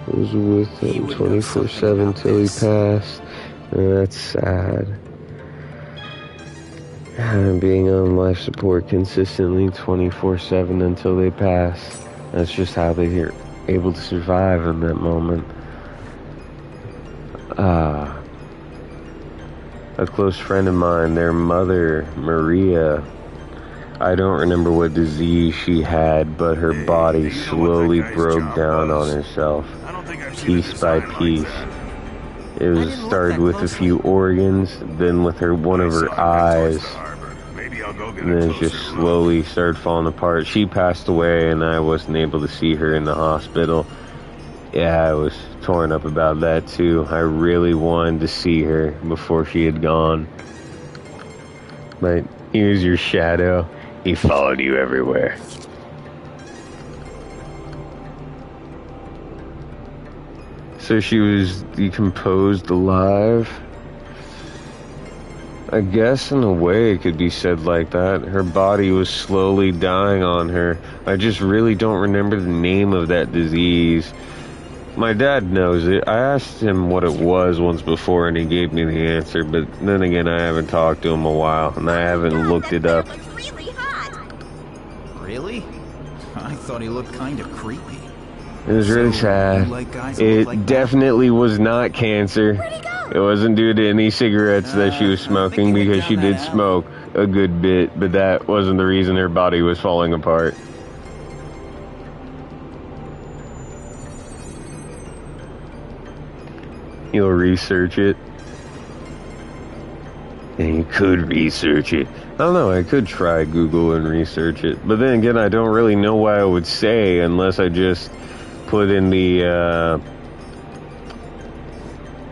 was with him 24/7 till he passed, and that's sad. Being on life support consistently 24/7 until they pass. That's just how they're able to survive in that moment. A close friend of mine, their mother, Maria, I don't remember what disease she had, but her body slowly broke down on herself, piece by piece. It was started with a few organs, then with one of her eyes, and then it just slowly started falling apart. She passed away, and I wasn't able to see her in the hospital. Yeah, I was torn up about that too. I really wanted to see her before she had gone. But here's your shadow. He followed you everywhere. So she was decomposed alive? I guess in a way it could be said like that. Her body was slowly dying on her. I just really don't remember the name of that disease. My dad knows it. I asked him what it was once before and he gave me the answer, but then again I haven't talked to him in a while and I haven't looked it up. Really hot. Really? I thought he looked kind of creepy. It was really sad. It definitely was not cancer. It wasn't due to any cigarettes that she was smoking, because she did smoke a good bit, but that wasn't the reason her body was falling apart. You'll research it. And you could research it. I don't know, I could try Google and research it. But then again, I don't really know what I would say unless I just put in the,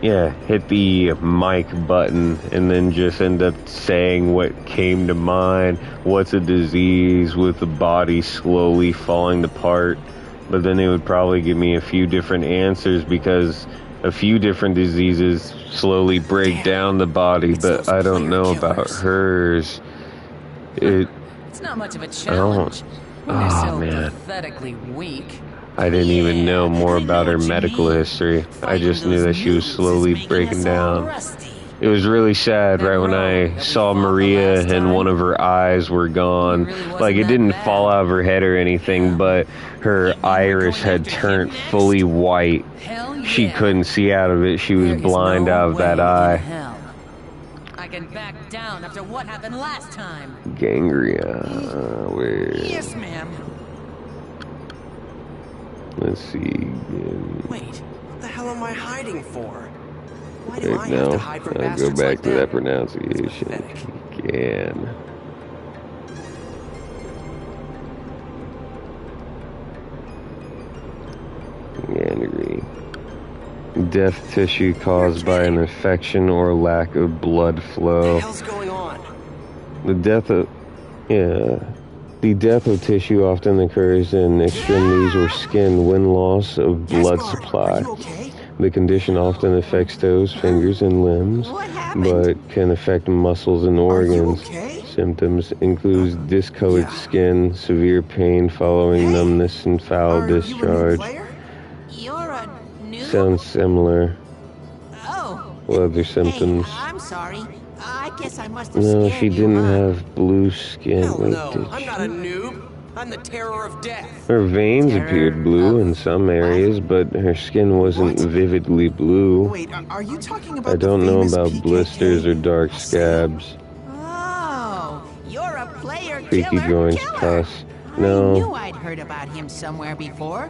hit the mic button and then just end up saying what came to mind. What's a disease with the body slowly falling apart? But then it would probably give me a few different answers, because a few different diseases slowly break down the body, but I don't know about hers. It's not much of a challenge when they're so pathetically weak. I didn't even know more about her medical history. I just knew that she was slowly breaking down. It was really sad right when I saw Maria and one of her eyes were gone. Like, it didn't fall out of her head or anything, but her iris had turned fully white. She couldn't see out of it. She was blind out of that eye. I can back down after what happened last time. Gangria. Yes, ma'am. Let's see. Wait, what the hell am I hiding for? Why do I have No, to hide from I'll go bastards back like to that that? pronunciation. Again. Gangrene. Deaf tissue caused by an infection or lack of blood flow. What the hell's going on? The death of tissue often occurs in extremities or skin when loss of blood supply. Are you okay? The condition often affects toes, fingers, and limbs, but can affect muscles and organs. Okay? Symptoms include discolored skin, severe pain following numbness, and foul discharge. You're a new... Sounds similar. Oh. What other symptoms? Hey, I'm sorry. I guess I must have No, scared she you, didn't huh? have blue skin. Hell Wait, no, did I'm she? not a noob. I'm the terror of death. Her veins appeared blue in some areas, but her skin wasn't vividly blue. Wait, are you talking about I don't the know famous about PKK? blisters or dark scabs. Oh, you're a player Creaky killer. joints, pus. I knew No, I'd heard about him somewhere before.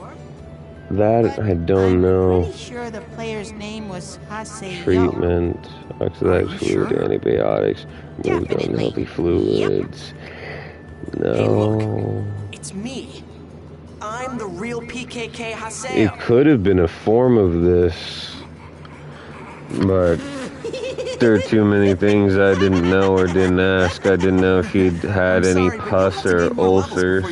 that I don't I'm know. pretty sure the player's name was Haseo. Treatment, oxidized fluid, sure? antibiotics, moved Definitely. unhealthy fluids. No. It's me. I'm the real PKK It Haseo. could have been a form of this, but there are too many things I didn't know or didn't ask. I didn't know if he'd had any pus or ulcers.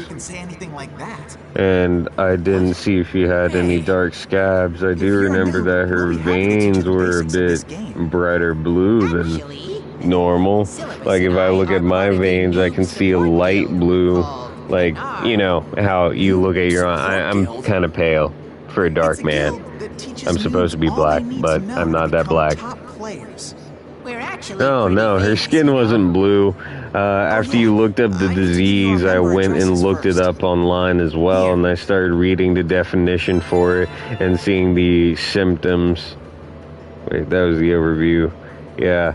And I didn't see if she had any dark scabs. I do remember that her veins were a bit brighter blue than normal. Like if I look at my veins, I can see a light blue. Like, you know, how you look at your eye. I'm kind of pale for a dark man. I'm supposed to be black, but I'm not that black. No, her skin wasn't blue. After you looked up the disease, I went and looked it up online as well, and I started reading the definition for it and seeing the symptoms. Wait, that was the overview. Yeah.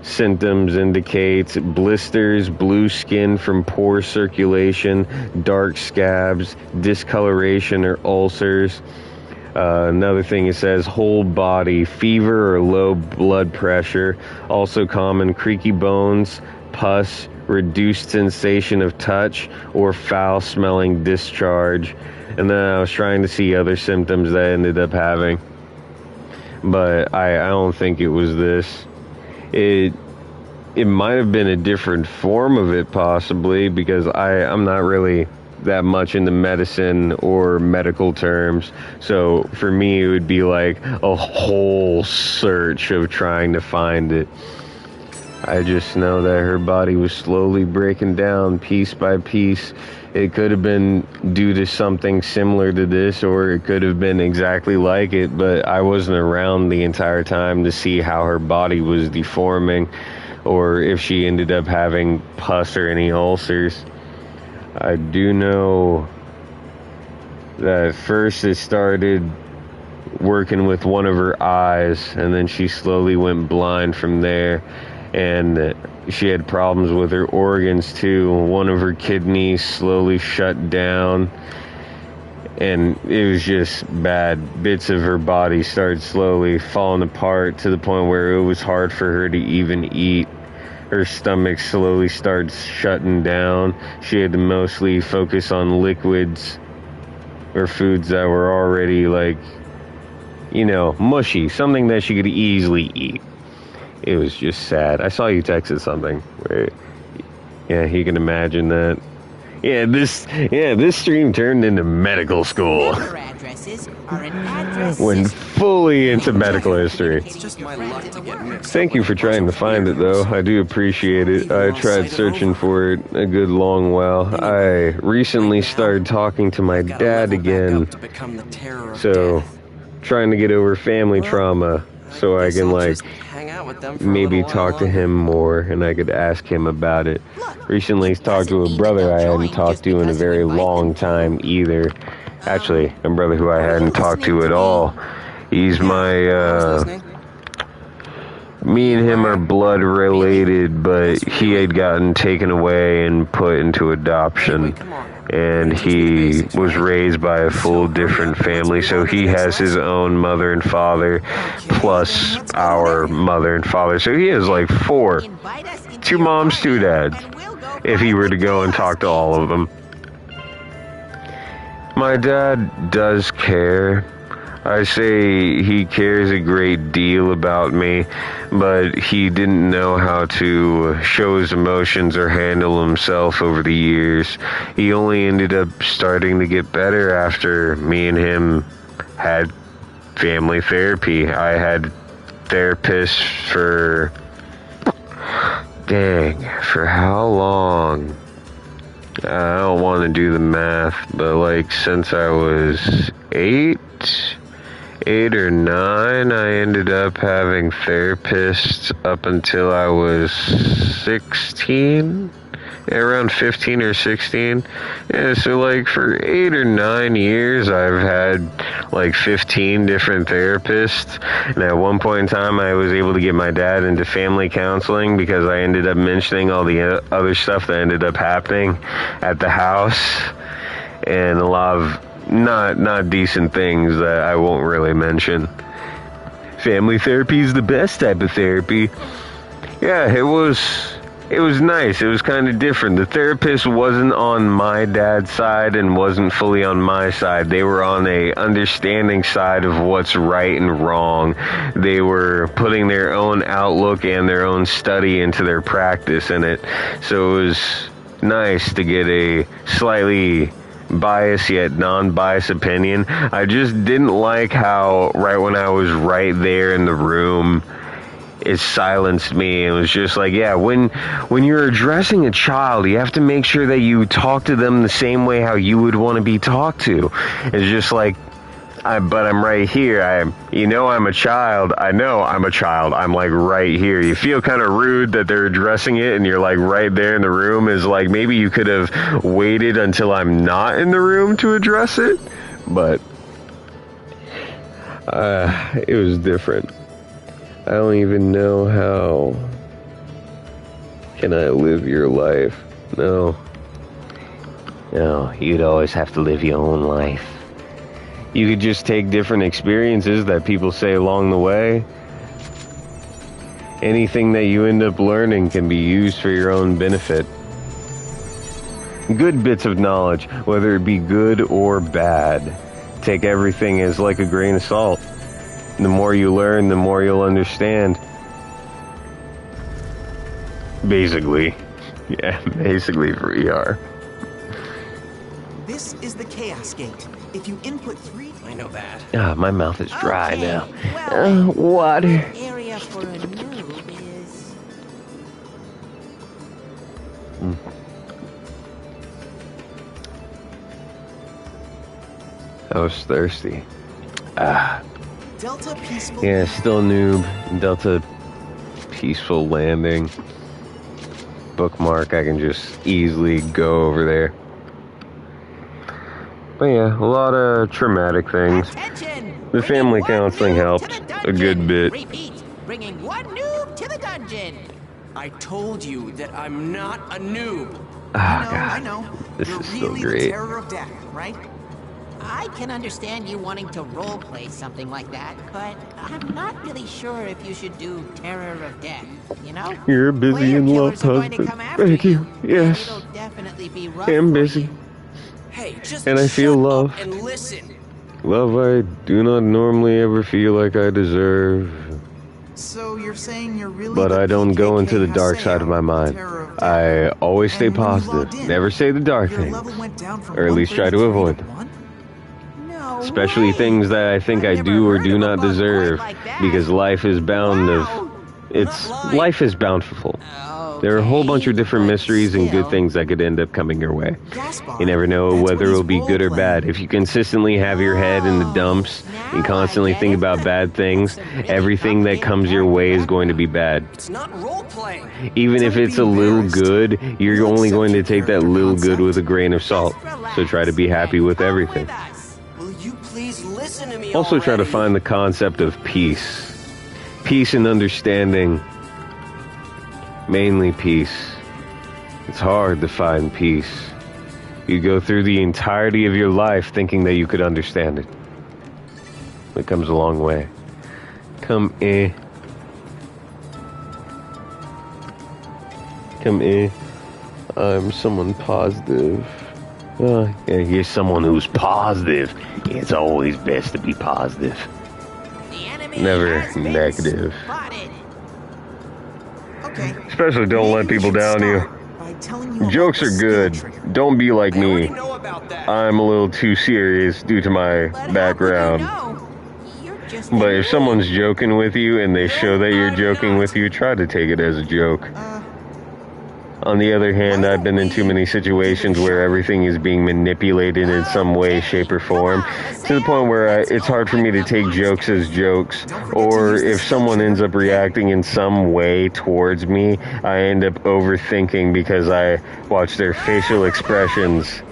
Symptoms indicates blisters, blue skin from poor circulation, dark scabs, discoloration or ulcers. Another thing it says, whole body, fever or low blood pressure, also common, creaky bones, pus, reduced sensation of touch, or foul-smelling discharge. And then I was trying to see other symptoms that I ended up having. But I don't think it was this. It might have been a different form of it, possibly, because I'm not really that much into medicine or medical terms. So for me, it would be like a whole search of trying to find it. I just know that her body was slowly breaking down piece by piece. It could have been due to something similar to this, or it could have been exactly like it, but I wasn't around the entire time to see how her body was deforming, or if she ended up having pus or any ulcers. I do know that at first it started working with one of her eyes, and then she slowly went blind from there, and she had problems with her organs too. One of her kidneys slowly shut down, and it was just bad. Bits of her body started slowly falling apart to the point where it was hard for her to even eat. Her stomach slowly started shutting down. She had to mostly focus on liquids or foods that were already, like, you know, mushy. Something that she could easily eat. It was just sad. I saw you texted something. Right? Yeah, you can imagine that. Yeah, this stream turned into medical school. Went fully into medical history. Thank you for trying to find it, though. I do appreciate it. I tried searching for it a good long while. I recently started talking to my dad again. So, trying to get over family trauma so I can, like, maybe talk to him more and I could ask him about it. Recently talked to a brother I hadn't talked to in a very long time either. Actually, a brother who I hadn't talked to at all. He's my, me and him are blood related, but he had gotten taken away and put into adoption. And he was raised by a full different family, so he has his own mother and father, plus our mother and father. So he has like 4. 2 moms, 2 dads, if he were to go and talk to all of them. My dad does care. I say he cares a great deal about me, but he didn't know how to show his emotions or handle himself over the years. He only ended up starting to get better after me and him had family therapy. I had therapists for how long? I don't want to do the math, but like since I was 8 or 9, I ended up having therapists up until I was 16, around 15 or 16. Yeah, so like for 8 or 9 years, I've had like 15 different therapists. And at one point in time, I was able to get my dad into family counseling because I ended up mentioning all the other stuff that ended up happening at the house, and a lot of not decent things that I won't really mention. Family therapy is the best type of therapy. Yeah, it was it was nice. It was kind of different. The therapist wasn't on my dad's side and wasn't fully on my side. They were on a understanding side of what's right and wrong. They were putting their own outlook and their own study into their practice in it. So it was nice to get a slightly biased yet non-biased opinion. I just didn't like how right when I was right there in the room, it silenced me. It was just like, yeah, when you're addressing a child, you have to make sure that you talk to them the same way how you would want to be talked to. It's just like, but I'm right here. I'm a child. I know I'm a child. I'm like right here. You feel kind of rude that they're addressing it and you're like right there in the room. Is like maybe you could have waited until I'm not in the room to address it. But it was different. I don't even know how can I live your life. No, you'd always have to live your own life. You could just take different experiences that people say along the way. Anything that you end up learning can be used for your own benefit. Good bits of knowledge, whether it be good or bad, take everything as like a grain of salt. The more you learn, the more you'll understand. Basically. Yeah, basically for ER. This is the Chaos Gate. If you input 3... I know that. Ah, my mouth is dry Okay, now. well, Water. the area for a noob is... I was thirsty. Delta Peaceful... Yeah, still noob. Delta Peaceful Landing. Bookmark, I can just easily go over there. But yeah, a lot of traumatic things. Attention! The family Bringing one counseling noob helped to the a good dungeon. bit. Repeat, bringing one noob to the dungeon. I told you that I'm not a noob. I know. This You're is still really great. the terror of death, right? I can understand you wanting to roleplay something like that, but I'm not really sure if you should do Terror of Death, you know? You're a busy Player and loved killers are going to husband. come after Thank you. and Yes. It'll definitely be rough I am for busy. you. Hey, just And I feel shut love. up and listen. Love I do not normally ever feel like I deserve. So you're saying you're really But the I don't go PKK into the dark side of my Haseo, mind. terror of death. I always stay And when you positive. logged in, Never say the dark your things. level went down from Or at least try to 133 avoid. 1? No Especially way. things that I think I I've do never or heard do of a not bug deserve. quite like that. Because life is bound Wow. of... Life is bountiful. Okay, There are a whole bunch of different but mysteries and good still. things that could end up coming your way. Gaspar, You never know that's whether what he's it'll be good or bad. role-playing. If you consistently have your head in the dumps and now constantly I get think it. about bad things, That's some really everything that comes your way is going to be bad. It's not role playing. Even if Don't it's be a little embarrassed. good, you're We'll only accept going to your take that character little good concept. with a grain of salt. So try to be happy with everything. Will you please listen to me Also try to already? find the concept of peace. Peace and understanding. Mainly peace. It's hard to find peace. You go through the entirety of your life thinking that you could understand it. It comes a long way. Come in. I'm someone positive. Yeah, here's someone who's positive. It's always best to be positive. The enemy Never has been negative. spotted. Okay. Especially don't let Maybe we people should down you. start by telling you about Jokes the are skill good. trigger. Don't be like I already me. know about that. I'm a little too serious due to my But how would background. you know? You're just a But if noob. someone's joking with you and they show that you're joking with you, try to take it as a joke. On the other hand, I've been in too many situations where everything is being manipulated in some way, shape, or form, to the point where it's hard for me to take jokes as jokes. Or if someone ends up reacting in some way towards me, I end up overthinking because I watch their facial expressions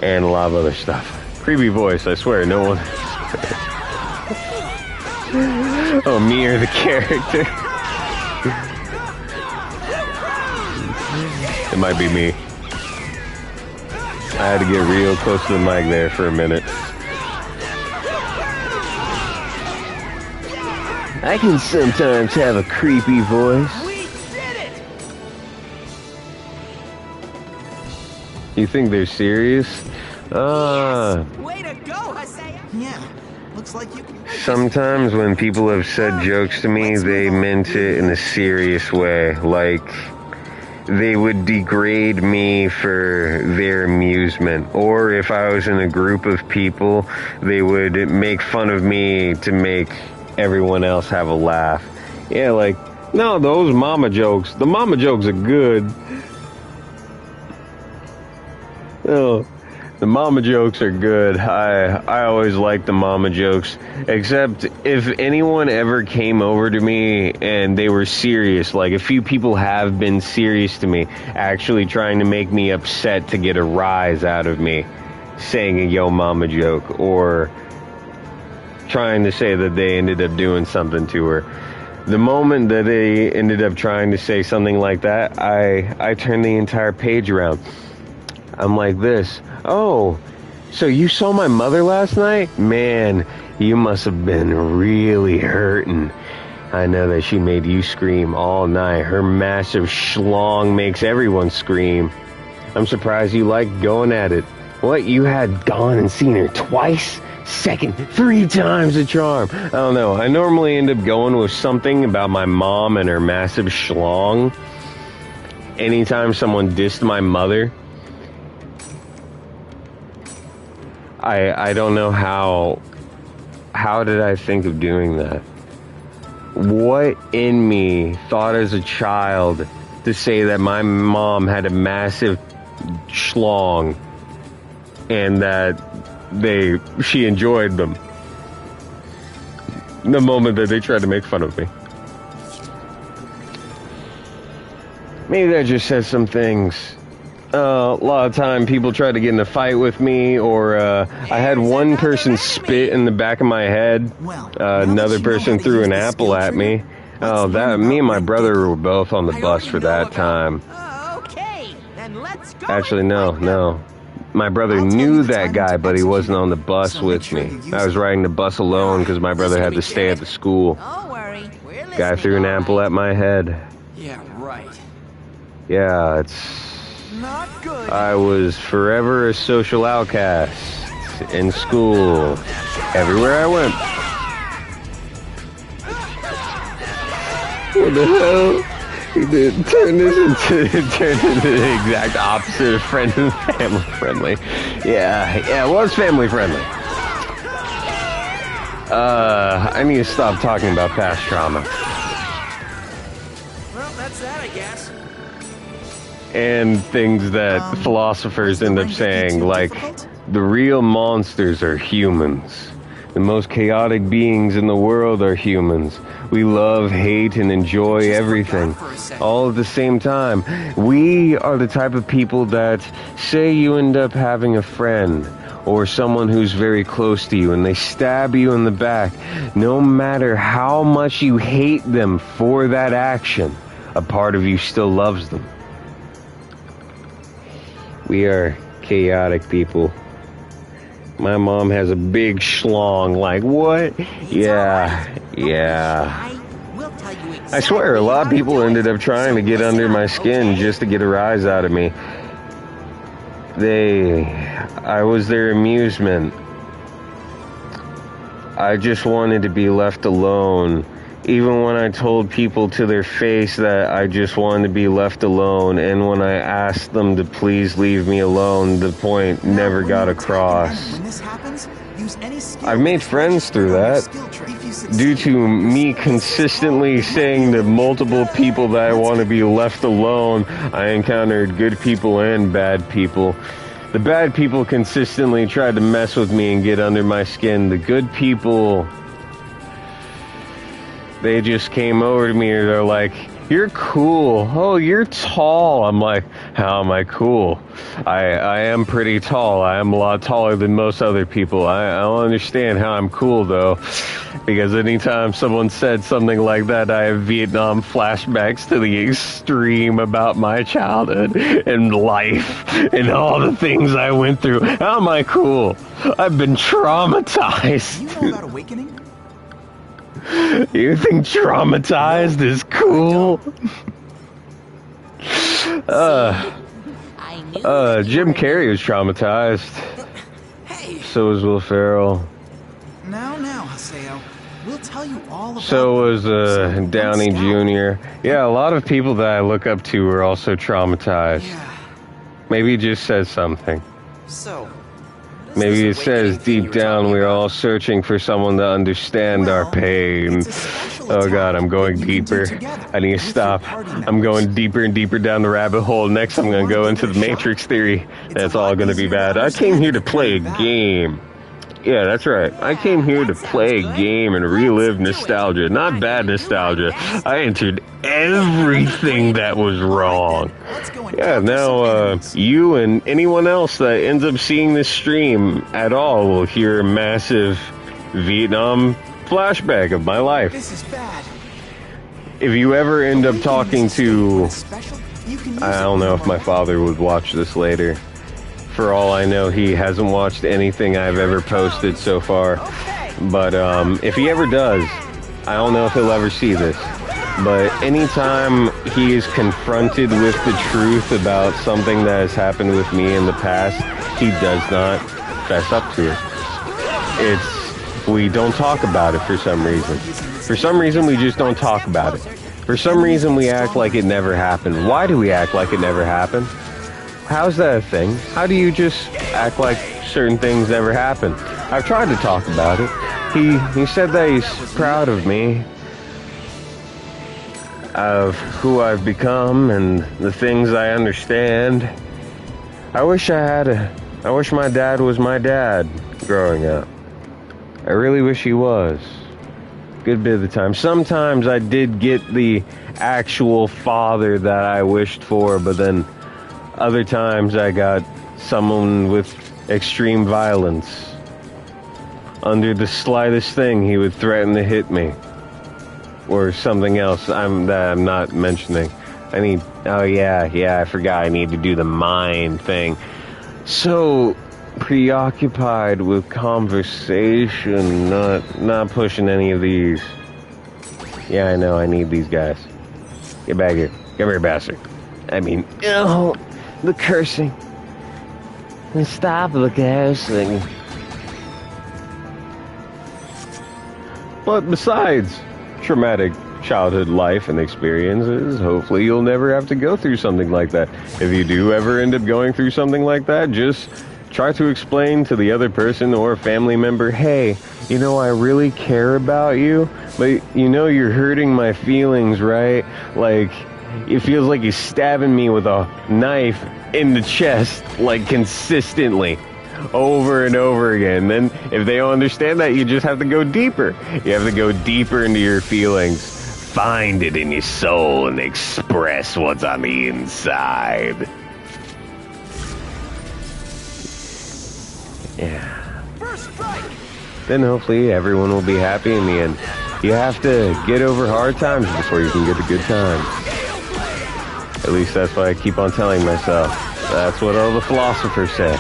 and a lot of other stuff. Creepy voice, I swear, no one... Oh, me or the character? It might be me. I had to get real close to the mic there for a minute. I can sometimes have a creepy voice. We did it! You think they're serious? Way to go, Hasea! Yeah, looks like you can... Sometimes when people have said jokes to me, they meant it in a serious way. Like, they would degrade me for their amusement. Or if I was in a group of people, they would make fun of me to make everyone else have a laugh. Yeah, like, no, those mama jokes. The mama jokes are good. Oh, the mama jokes are good. I always like the mama jokes. Except if anyone ever came over to me and they were serious, like a few people have been serious to me, actually trying to make me upset to get a rise out of me, saying a yo mama joke, or trying to say that they ended up doing something to her. The moment that they ended up trying to say something like that, I turned the entire page around. I'm like this. Oh, so you saw my mother last night? Man, you must have been really hurting. I know that she made you scream all night. Her massive schlong makes everyone scream. I'm surprised you liked going at it. What, you had gone and seen her twice? Second, 3 times the charm. I don't know. I normally end up going with something about my mom and her massive schlong. Anytime someone dissed my mother, I don't know how did I think of doing that? What in me thought as a child to say that my mom had a massive schlong and that she enjoyed them the moment that they tried to make fun of me? Maybe that just says some things. A lot of time people try to get in a fight with me, or I had one person spit in the back of my head. Another person threw an apple at me. Oh, that me and my brother were both on the bus for that time. Okay, then let's go. Actually, no. My brother knew that guy, but he wasn't on the bus with me. I was riding the bus alone because my brother had to stay at the school. Don't worry, we're listening. Guy threw an apple at my head. Yeah, right. Yeah, it's... Not good. I was forever a social outcast in school, everywhere I went. What the hell? He did turn this into the exact opposite of family friendly. Yeah, it was family friendly. I need to stop talking about past trauma. Well, that's that, I guess. And things that philosophers end up saying, like, the real monsters are humans. The most chaotic beings in the world are humans. We love, hate, and enjoy everything, all at the same time. We are the type of people that, say you end up having a friend or someone who's very close to you and they stab you in the back. No matter how much you hate them for that action, a part of you still loves them. We are chaotic people. My mom has a big schlong. Like, what? Yeah. I swear, a lot of people ended up trying to get under my skin just to get a rise out of me. I was their amusement. I just wanted to be left alone. Even when I told people to their face that I just wanted to be left alone, and when I asked them to please leave me alone, the point never got across. I've made friends through that. Due to me consistently saying to multiple people that I want to be left alone, I encountered good people and bad people. The bad people consistently tried to mess with me and get under my skin. The good people, they just came over to me and they're like, you're cool. Oh, you're tall. I'm like, how am I cool? I am pretty tall. I am a lot taller than most other people. I don't understand how I'm cool, though. Because anytime someone said something like that, I have Vietnam flashbacks to the extreme about my childhood and life and all the things I went through. How am I cool? I've been traumatized. You know about awakening? You think traumatized is cool? I news? Jim Carrey was traumatized. Hey, So was Will Ferrell. now, Haseo. We'll tell you all about So was So, Downey one scout. Jr. Yeah, a lot of people that I look up to are also traumatized. Yeah. Maybe it just says something. So, Maybe it this says awakening thing you deep were down talking we're about? all searching for someone to understand our Well, pain. it's a special Oh god, attack I'm going that you can do deeper. together I need to with your stop. party I'm members. going deeper and deeper down the rabbit hole. Next I'm gonna go into the Matrix theory. It's That's a lot all gonna be easier to bad. I understand came here if to you play a play that. game. Yeah, that's right. I came here to play a game and relive nostalgia. Not bad nostalgia. I entered everything that was wrong. Let's go and Yeah, conquer some now enemies. you and anyone else that ends up seeing this stream at all will hear a massive Vietnam flashback of my life. This is bad. If you ever end up Awakening talking is a state to, when it's special, you can use I it don't know when if my you're father would watch this later. For all I know, he hasn't watched anything I've ever posted so far. But if he ever does, I don't know if he'll ever see this. But anytime he is confronted with the truth about something that has happened with me in the past, he does not fess up to it. We don't talk about it for some reason. For some reason, we just don't talk about it. For some reason, we act like it never happened. Why do we act like it never happened? How's that a thing? How do you just act like certain things never happened? I've tried to talk about it. He said that he's proud of me, of who I've become and the things I understand. I wish my dad was my dad growing up. I really wish he was. Good bit of the time. Sometimes I did get the actual father that I wished for, but then other times I got someone with extreme violence. Under the slightest thing, he would threaten to hit me. Or something else that I'm not mentioning. I forgot I need to do the mind thing. So preoccupied with conversation, not pushing any of these. Yeah, I know, I need these guys. Get back here. Come here, bastard. The cursing. Stop the cursing. But besides traumatic childhood life and experiences, hopefully you'll never have to go through something like that. If you do ever end up going through something like that, just try to explain to the other person or family member, hey, I really care about you, but you're hurting my feelings, right? Like, it feels like you're stabbing me with a knife in the chest, like, consistently, over and over again. Then, if they don't understand that, you just have to go deeper. You have to go deeper into your feelings, find it in your soul, and express what's on the inside. Yeah. First strike. Then hopefully everyone will be happy in the end. You have to get over hard times before you can get the good times. At least that's what I keep on telling myself. That's what all the philosophers say.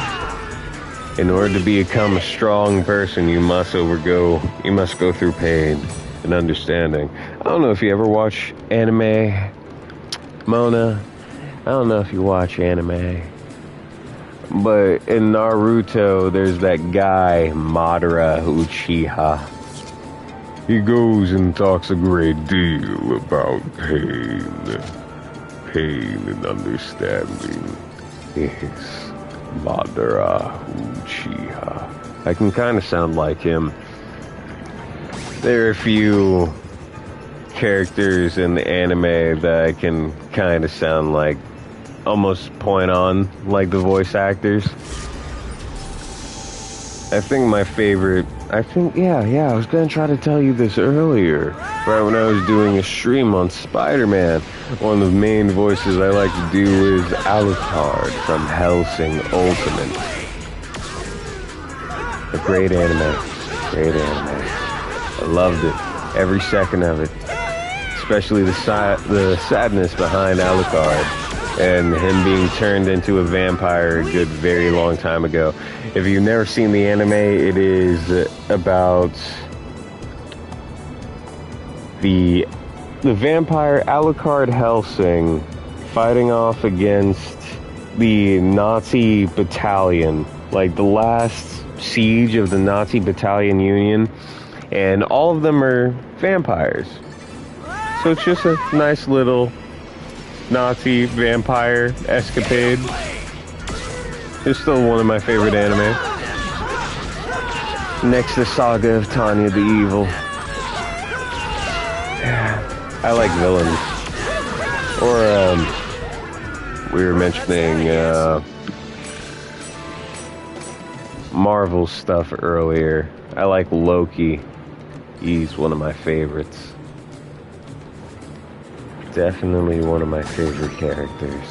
In order to become a strong person, you must go through pain and understanding. I don't know if you ever watch anime, Mona. I don't know if you watch anime. But in Naruto, there's that guy, Madara Uchiha. He goes and talks a great deal about pain. Pain and understanding. Yes, Madara Uchiha. I can kind of sound like him. There are a few characters in the anime that I can kind of sound like, almost point on like the voice actors. I think my favorite, I was gonna try to tell you this earlier, right when I was doing a stream on Spider-Man. One of the main voices I like to do is Alucard from Hellsing Ultimate. A great anime. I loved it, every second of it. Especially the sadness behind Alucard and him being turned into a vampire a good very long time ago. If you've never seen the anime, it is about the vampire Alucard Hellsing fighting off against the Nazi battalion, like the last siege of the Nazi battalion union, and all of them are vampires. So it's just a nice little Nazi vampire escapade. It's still one of my favorite anime. Next to Saga of Tanya the Evil. I like villains. Or, we were mentioning, Marvel stuff earlier. I like Loki. He's one of my favorites. Definitely one of my favorite characters.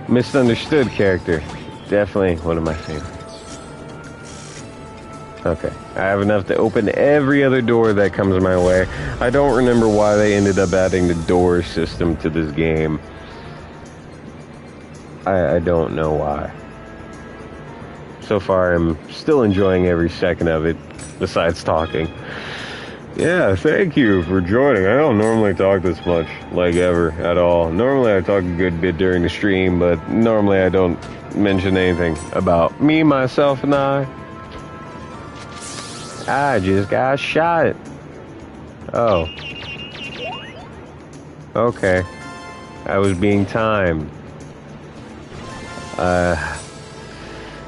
Misunderstood character. Definitely one of my favorites. Okay, I have enough to open every other door that comes my way. I don't remember why they ended up adding the door system to this game. I don't know why. So far, I'm still enjoying every second of it, besides talking. Yeah, thank you for joining. I don't normally talk this much, like ever, at all. Normally I talk a good bit during the stream, but normally I don't mention anything about me, myself, and I. I just got shot. Oh. Okay. I was being timed.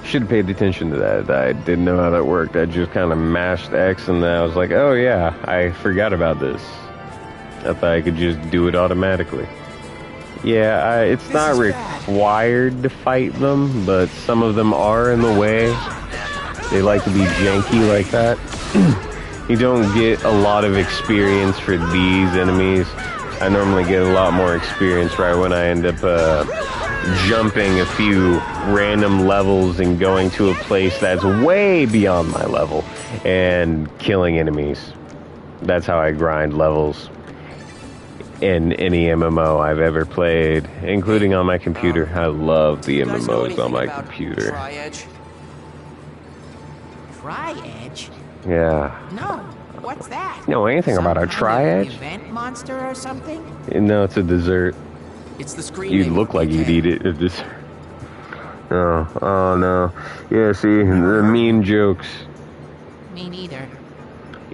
Should have paid attention to that. I didn't know how that worked. I just kind of mashed X and I was like, oh yeah, I forgot about this. I thought I could just do it automatically. Yeah, it's not required to fight them, but some of them are in the way. They like to be janky like that. You don't get a lot of experience for these enemies. I normally get a lot more experience right when I end up jumping a few random levels and going to a place that's way beyond my level and killing enemies. That's how I grind levels in any MMO I've ever played, including on my computer. I love the MMOs on my computer. Tri-Edge? Yeah. No, what's that? Know anything about a Tri-Edge? Event monster or something? No, it's a dessert. It's the screen. You'd look like you'd eat it. It's just... Oh no. Yeah, see, the mean jokes. Me neither.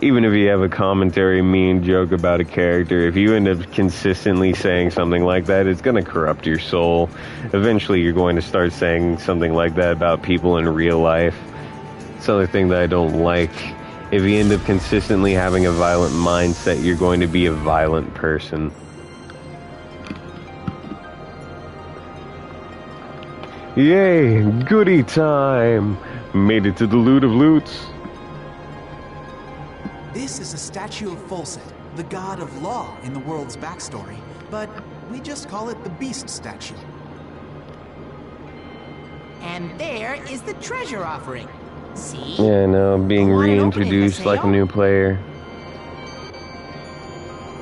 Even if you have a commentary mean joke about a character, if you end up consistently saying something like that, it's going to corrupt your soul. Eventually you're going to start saying something like that about people in real life. It's the other thing that I don't like. If you end up consistently having a violent mindset, you're going to be a violent person. Yay, goody time! Made it to the loot of loots. This is a statue of Folset, the god of law in the world's backstory, but we just call it the Beast statue. And there is the treasure offering. See? Yeah, no, being reintroduced like a new player.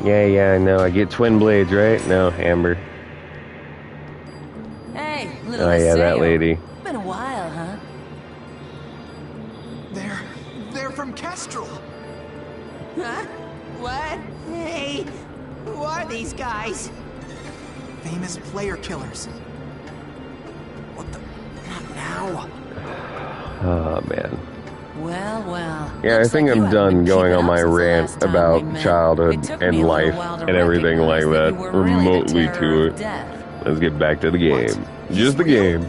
Yeah, I know. I get twin blades, right? No, Amber. Hey, little Oh yeah, that lady. Been a while, huh? They're from Kestrel. Huh? What? Hey, who are these guys? Famous player killers. What the? Not now. Oh man. Well. Yeah, I think I'm done going on my rant about childhood and life and everything like that remotely to it. Let's get back to the game. Just the game.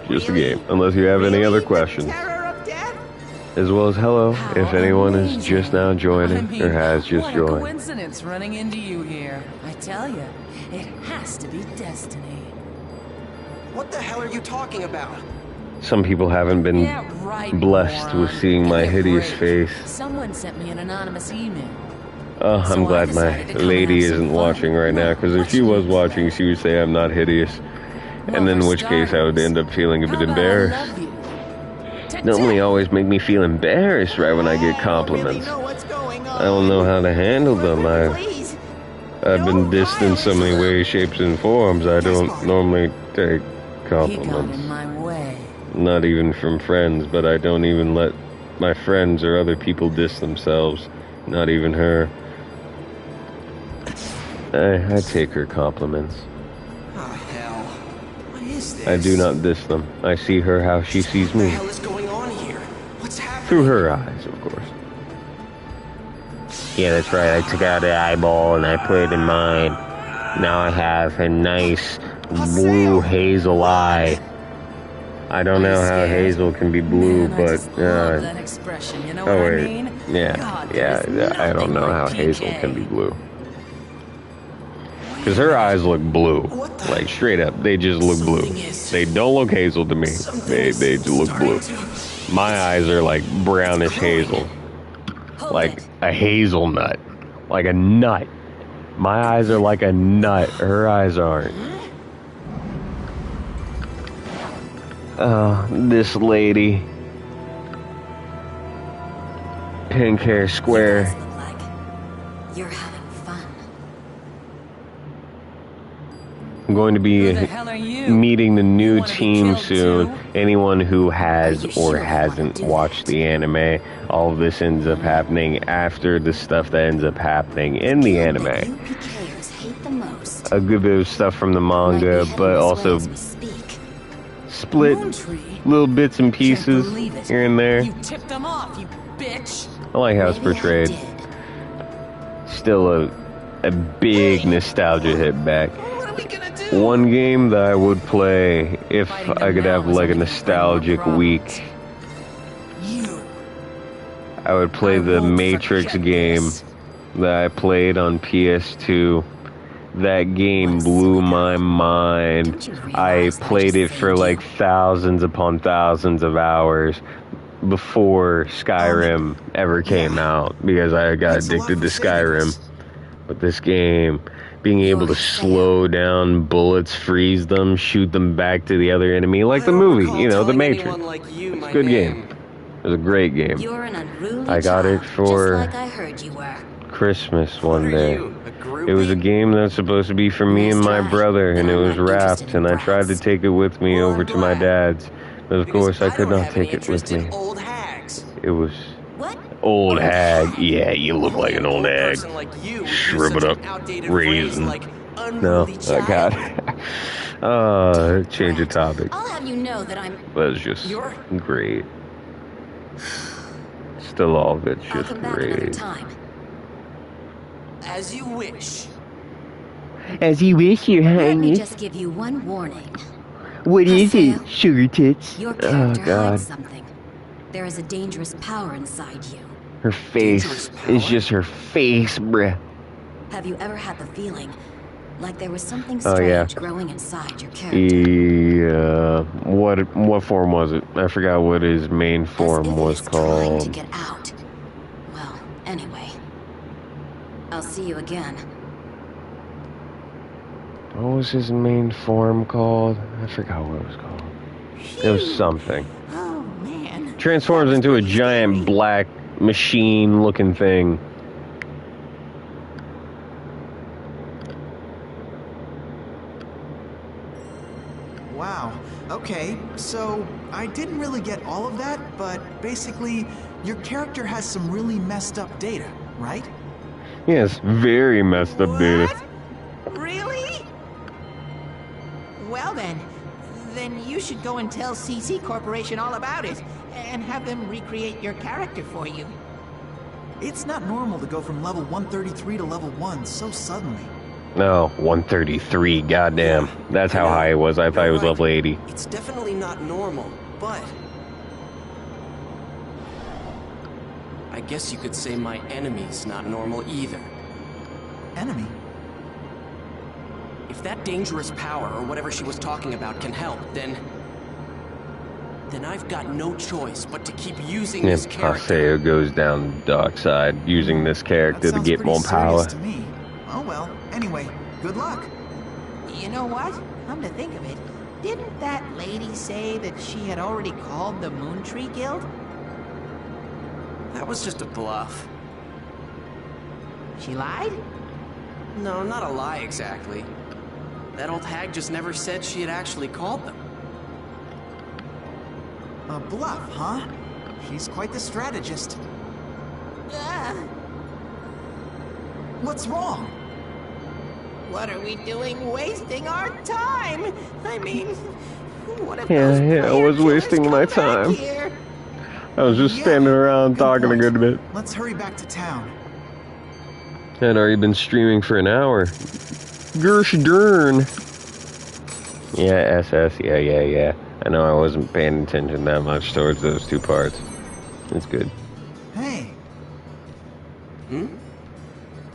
Just the game. Unless you have any other questions. As well as hello, if anyone is just now joining or has just joined. What a coincidence running into you here. I tell you, it has to be destiny. What the hell are you talking about? Some people haven't been blessed with seeing my hideous face. Someone sent me an anonymous email. Oh, I'm glad my lady isn't watching right now, because if she was watching, she would say I'm not hideous. And in which case I would end up feeling a bit embarrassed. Normally always make me feel embarrassed right when I get compliments. I don't know how to handle them. I've been dissed in so many ways, shapes, and forms. I don't normally take compliments. Not even from friends, but I don't even let my friends or other people diss themselves. Not even her. I take her compliments. Oh, hell. What is this? I do not diss them. I see her how she sees What the me. hell is going on here? What's happening? Through her eyes, of course. Yeah, that's right. I took out the eyeball and I put it in mine. Now I have a nice blue hazel eye. I don't know how hazel can be blue, Man, I but just love that expression. You know oh what I wait, mean? yeah, God, there is yeah. I don't nothing know how like hazel PK. can be blue. Because her eyes look blue, like straight up. They just look blue. They don't look hazel to me. They just look blue. My eyes are like brownish hazel, like a hazelnut, like a nut. My eyes are like a nut. Her eyes aren't. This lady. Pink hair square. You guys look like you're having fun. I'm going to be Who the hell are you? meeting the new wanna be team killed soon. too? Anyone who has Are you or sure you hasn't wanna do watched that? the anime, all of this ends up happening after the stuff that ends up happening in the That anime. you PKers hate the most. A good bit of stuff from the Might be manga, heading but this way also as we speak. split Moontree? little bits and Can't pieces believe it. here and there. You tipped them off, you bitch. I like how it's Maybe I portrayed. did. Still a big nostalgia hit back. What are we gonna do? One game that I would play if Fighting I them could have now is like a only nostalgic more week. You. I would play I the won't Matrix forget game this. that I played on PS2. That game blew my mind. Don't you I realize I played it just for saved like you? thousands upon thousands of hours before Skyrim ever came out because I got Thanks a lot addicted to for saving Skyrim. us. But this game, being able to slow down bullets, freeze them, shoot them back to the other enemy, like I the don't movie, recall you know, The telling Matrix. anyone like you my Good name. game. It was a great game. You're an unruly I got it child, for just like I heard you were. Christmas What one are day. you, a groupie? It was a game that's supposed to be for me and my Nice try, brother, and but it I'm was not interested wrapped, in and I tried to brats. take it with me Well, over I'm to my glad. dad's. But of Because course, I could don't not have any take it with interest in me. old hags. It was What? old hag. Yeah, you look like an old hag. person like you would use Shrivel such it an up, outdated raisin. phrase like No, unruly I got child. it. Change of topic. I'll have you know that I'm... That's just You're- great. Still all of it's I'll just come back another great. time. As you wish. As you wish, Your Let me Highness. just give you one warning. What is it, sugar tits? Your Oh, character God. hides something. There is a dangerous power inside you. Her face Dangerous is power? just her face, bruh. Have you ever had the feeling like there was something Oh, yeah. strange growing inside your character? What form was it? I forgot what his main As if form it was is trying to called. get out. Well, anyway. I'll see you again. What was his main form called? I forgot what it was called. It was something. Oh, man. Transforms into a giant black machine-looking thing. Wow. Okay, so I didn't really get all of that, but basically, your character has some really messed up data, right? Yes, very messed up data. What? Really? Well then you should go and tell CC Corporation all about it, and have them recreate your character for you. It's not normal to go from level 133 to level 1 so suddenly. No, 133, goddamn. That's how high it was. I thought it was You're right. level 80. It's definitely not normal, but I guess you could say my enemy's not normal either. Enemy? If that dangerous power or whatever she was talking about can help, then I've got no choice but to keep using this If character. Haseo goes down the dark side, using this That character to sounds get pretty more serious power. to me. Oh well, anyway, good luck. You know what? Come to think of it, didn't that lady say that she had already called the Moontree Guild? That was just a bluff. She lied? No, not a lie exactly. That old hag just never said she had actually called them. A bluff, huh? She's quite the strategist. Ah, What's wrong? What are we doing wasting our time? I mean, what if Yeah, I was wasting my time. Here? I was just standing around talking a good bit. Let's hurry back to town. I'd already been streaming for an hour. Gersh darn. Yeah, SS, yeah. I know I wasn't paying attention that much towards those two parts. It's good. Hey.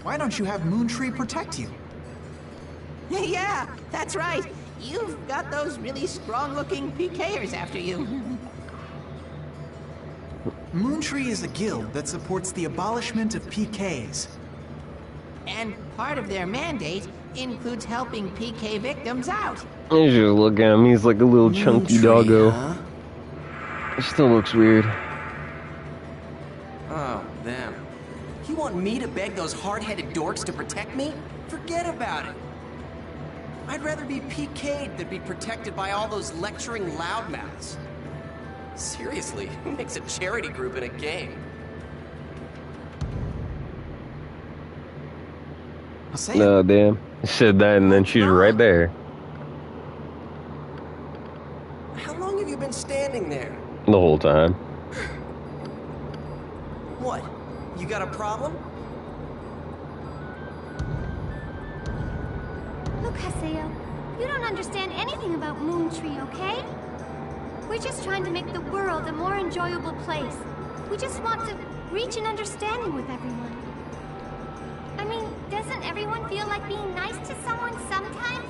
Why don't you have Moontree protect you? Yeah, that's right. You've got those really strong-looking PKers after you. Moontree is a guild that supports the abolishment of PKs. And part of their mandate includes helping PK victims out. You just look at him, he's like a little chunky doggo. Huh? It still looks weird. Oh, damn. You want me to beg those hard-headed dorks to protect me? Forget about it. I'd rather be PK'd than be protected by all those lecturing loudmouths. Seriously, who makes a charity group in a game? No, damn. I said that and then she's right there. How long have you been standing there? The whole time. What? You got a problem? Look, Haseo, you don't understand anything about Moontree, okay? We're just trying to make the world a more enjoyable place. We just want to reach an understanding with everyone. I mean, doesn't everyone feel like being nice to someone sometimes?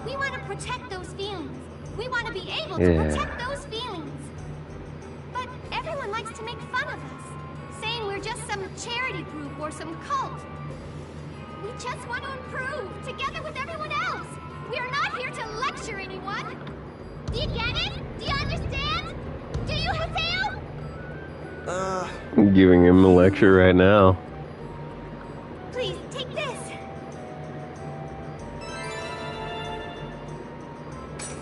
We want to protect those feelings. We want to be able to protect those feelings. But everyone likes to make fun of us, saying we're just some charity group or some cult. We just want to improve, together with everyone else. We are not here to lecture anyone. Do you get it? Do you understand? Do you, Haseo? I'm giving him a lecture right now. Please, take this.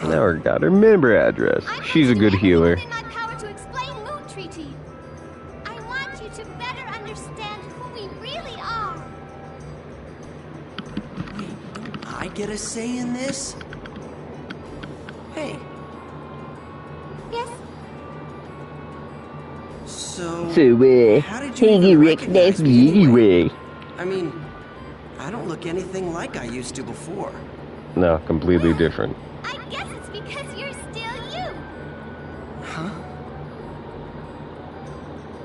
Now we got her member address. She's a good healer. In my power to explain Moontree to you. I want you to better understand who we really are. Wait, don't I get a say in this? Hey. Yes? So, how did you even recognize me anyway? I mean, I don't look anything like I used to before. No, completely different. I guess it's because you're still you. Huh?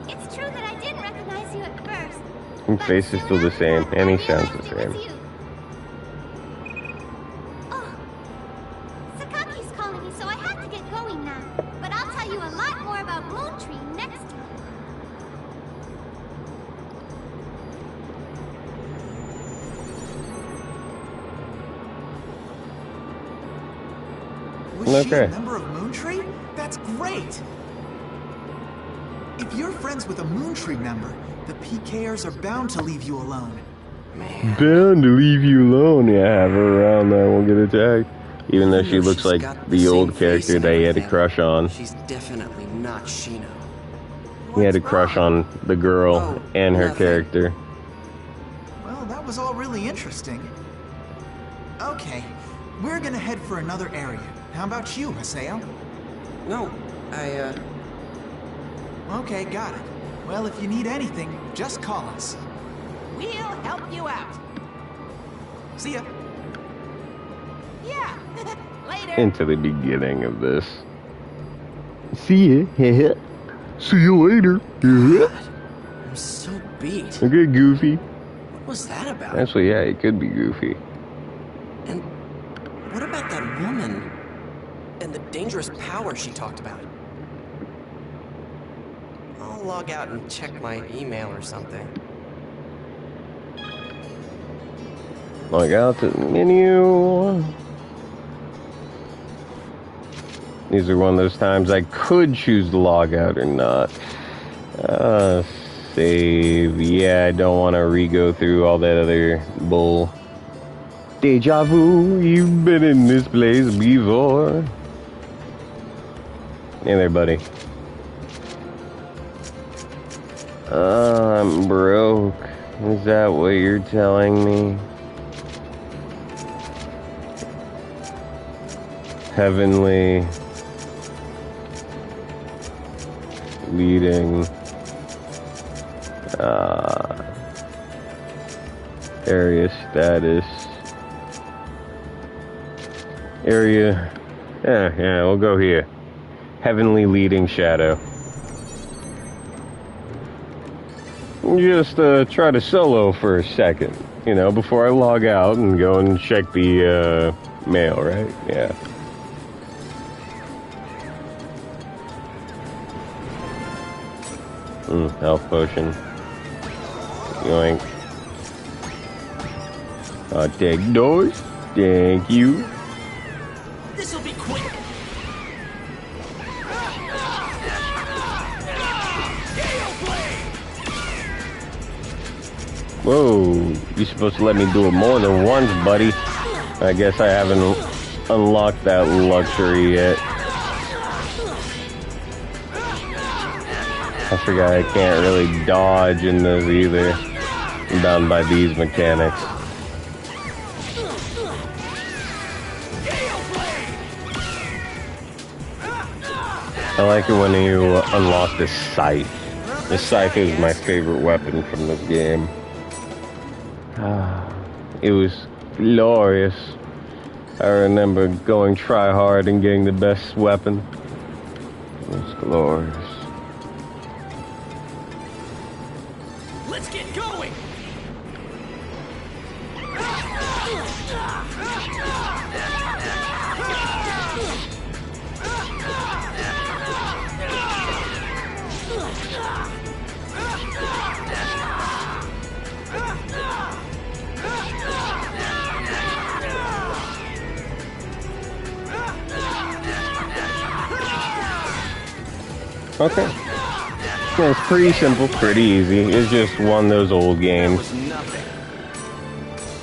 It's true that I didn't recognize you at first. His face is still the same, and he sounds the same. Oh, Sakaki's calling me, so I have to get going now. But I'll tell you a lot more about Moontree next time. Was she a member of Moontree? That's great! If you're friends with a Moontree member, the PKers are bound to leave you alone. Bound to leave you alone. Yeah, have her around that won't get attacked. Even though she looks like the old character that he had a crush on. She's definitely not Shino. He had a crush on the girl and her character. Well, that was all really interesting. Okay, we're gonna head for another area. How about you, Haseo? No, Okay, got it. Well, if you need anything, just call us. We'll help you out. See ya. Yeah, later. Into the beginning of this. See ya. See you later. I'm so beat. Okay, Goofy. What was that about? Actually, yeah, it could be Goofy. And what about that woman? And the dangerous power she talked about? I'll log out and check my email or something. Log out to the menu. These are one of those times I could choose to log out or not. Save. Yeah, I don't want to re-go through all that other bull. Deja vu, you've been in this place before. Hey there, buddy. I'm broke. Is that what you're telling me? Heavenly leading area status area. Yeah, we'll go here. Heavenly leading shadow. Just try to solo for a second, you know, before I log out and go and check the mail, right? Yeah. Health potion. Yoink. Take those. Thank you. This'll be quick. Whoa, you're supposed to let me do it more than once, buddy. I guess I haven't unlocked that luxury yet. I forgot I can't really dodge in those either. I'm bound by these mechanics. I like it when you unlock the scythe. The scythe is my favorite weapon from this game. It was glorious. I remember going try hard and getting the best weapon. It was glorious. Let's get going. Okay. Yeah, it's pretty simple, pretty easy. It's just one of those old games.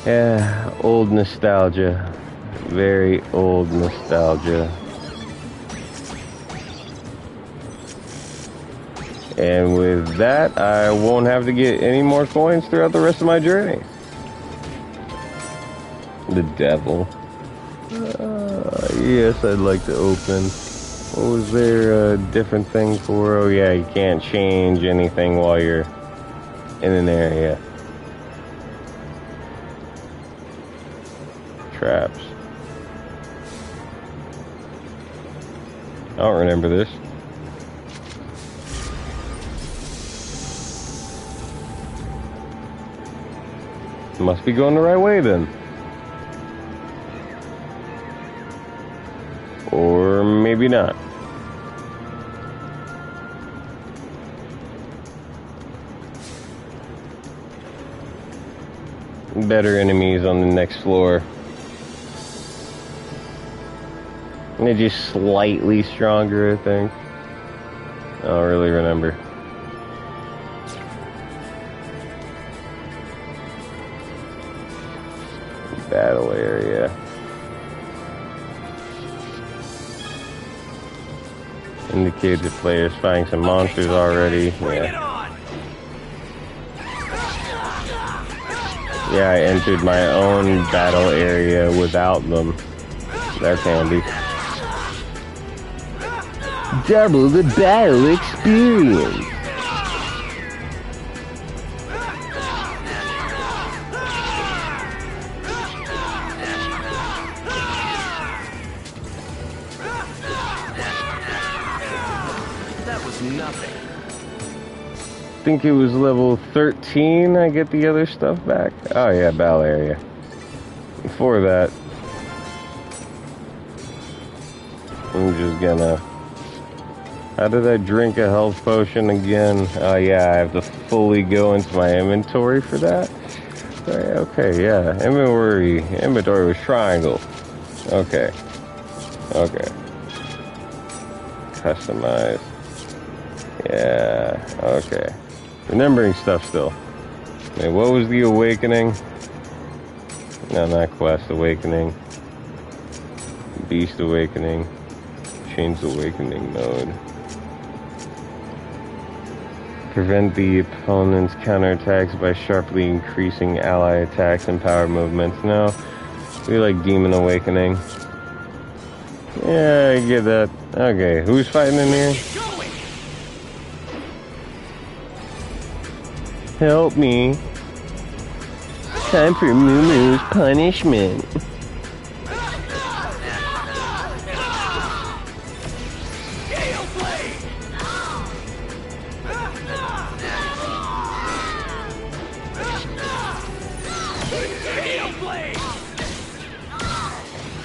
Yeah, old nostalgia. Very old nostalgia. And with that, I won't have to get any more coins throughout the rest of my journey. The devil. Yes, I'd like to open. What was there a different thing for? Oh yeah, you can't change anything while you're in an area. Traps. I don't remember this. Must be going the right way then. Or maybe not. Better enemies on the next floor. And they're just slightly stronger, I think. I don't really remember. Battle area. Indicates the player's fighting some monsters already. Yeah, I entered my own battle area without them. That's handy. Double the battle experience. I think it was level 13 I get the other stuff back. Oh yeah, battle area. Before that, I'm just gonna... How did I drink a health potion again? Oh yeah, I have to fully go into my inventory for that? Okay, yeah. Inventory was triangle. Okay. Customize. Yeah, okay. Remembering stuff still. Wait, what was the awakening? No, not quest awakening. Beast awakening. Change awakening mode. Prevent the opponent's counterattacks by sharply increasing ally attacks and power movements. No, we like demon awakening. Yeah, I get that. Okay, who's fighting in here? Help me. Time for Moo Moo's punishment.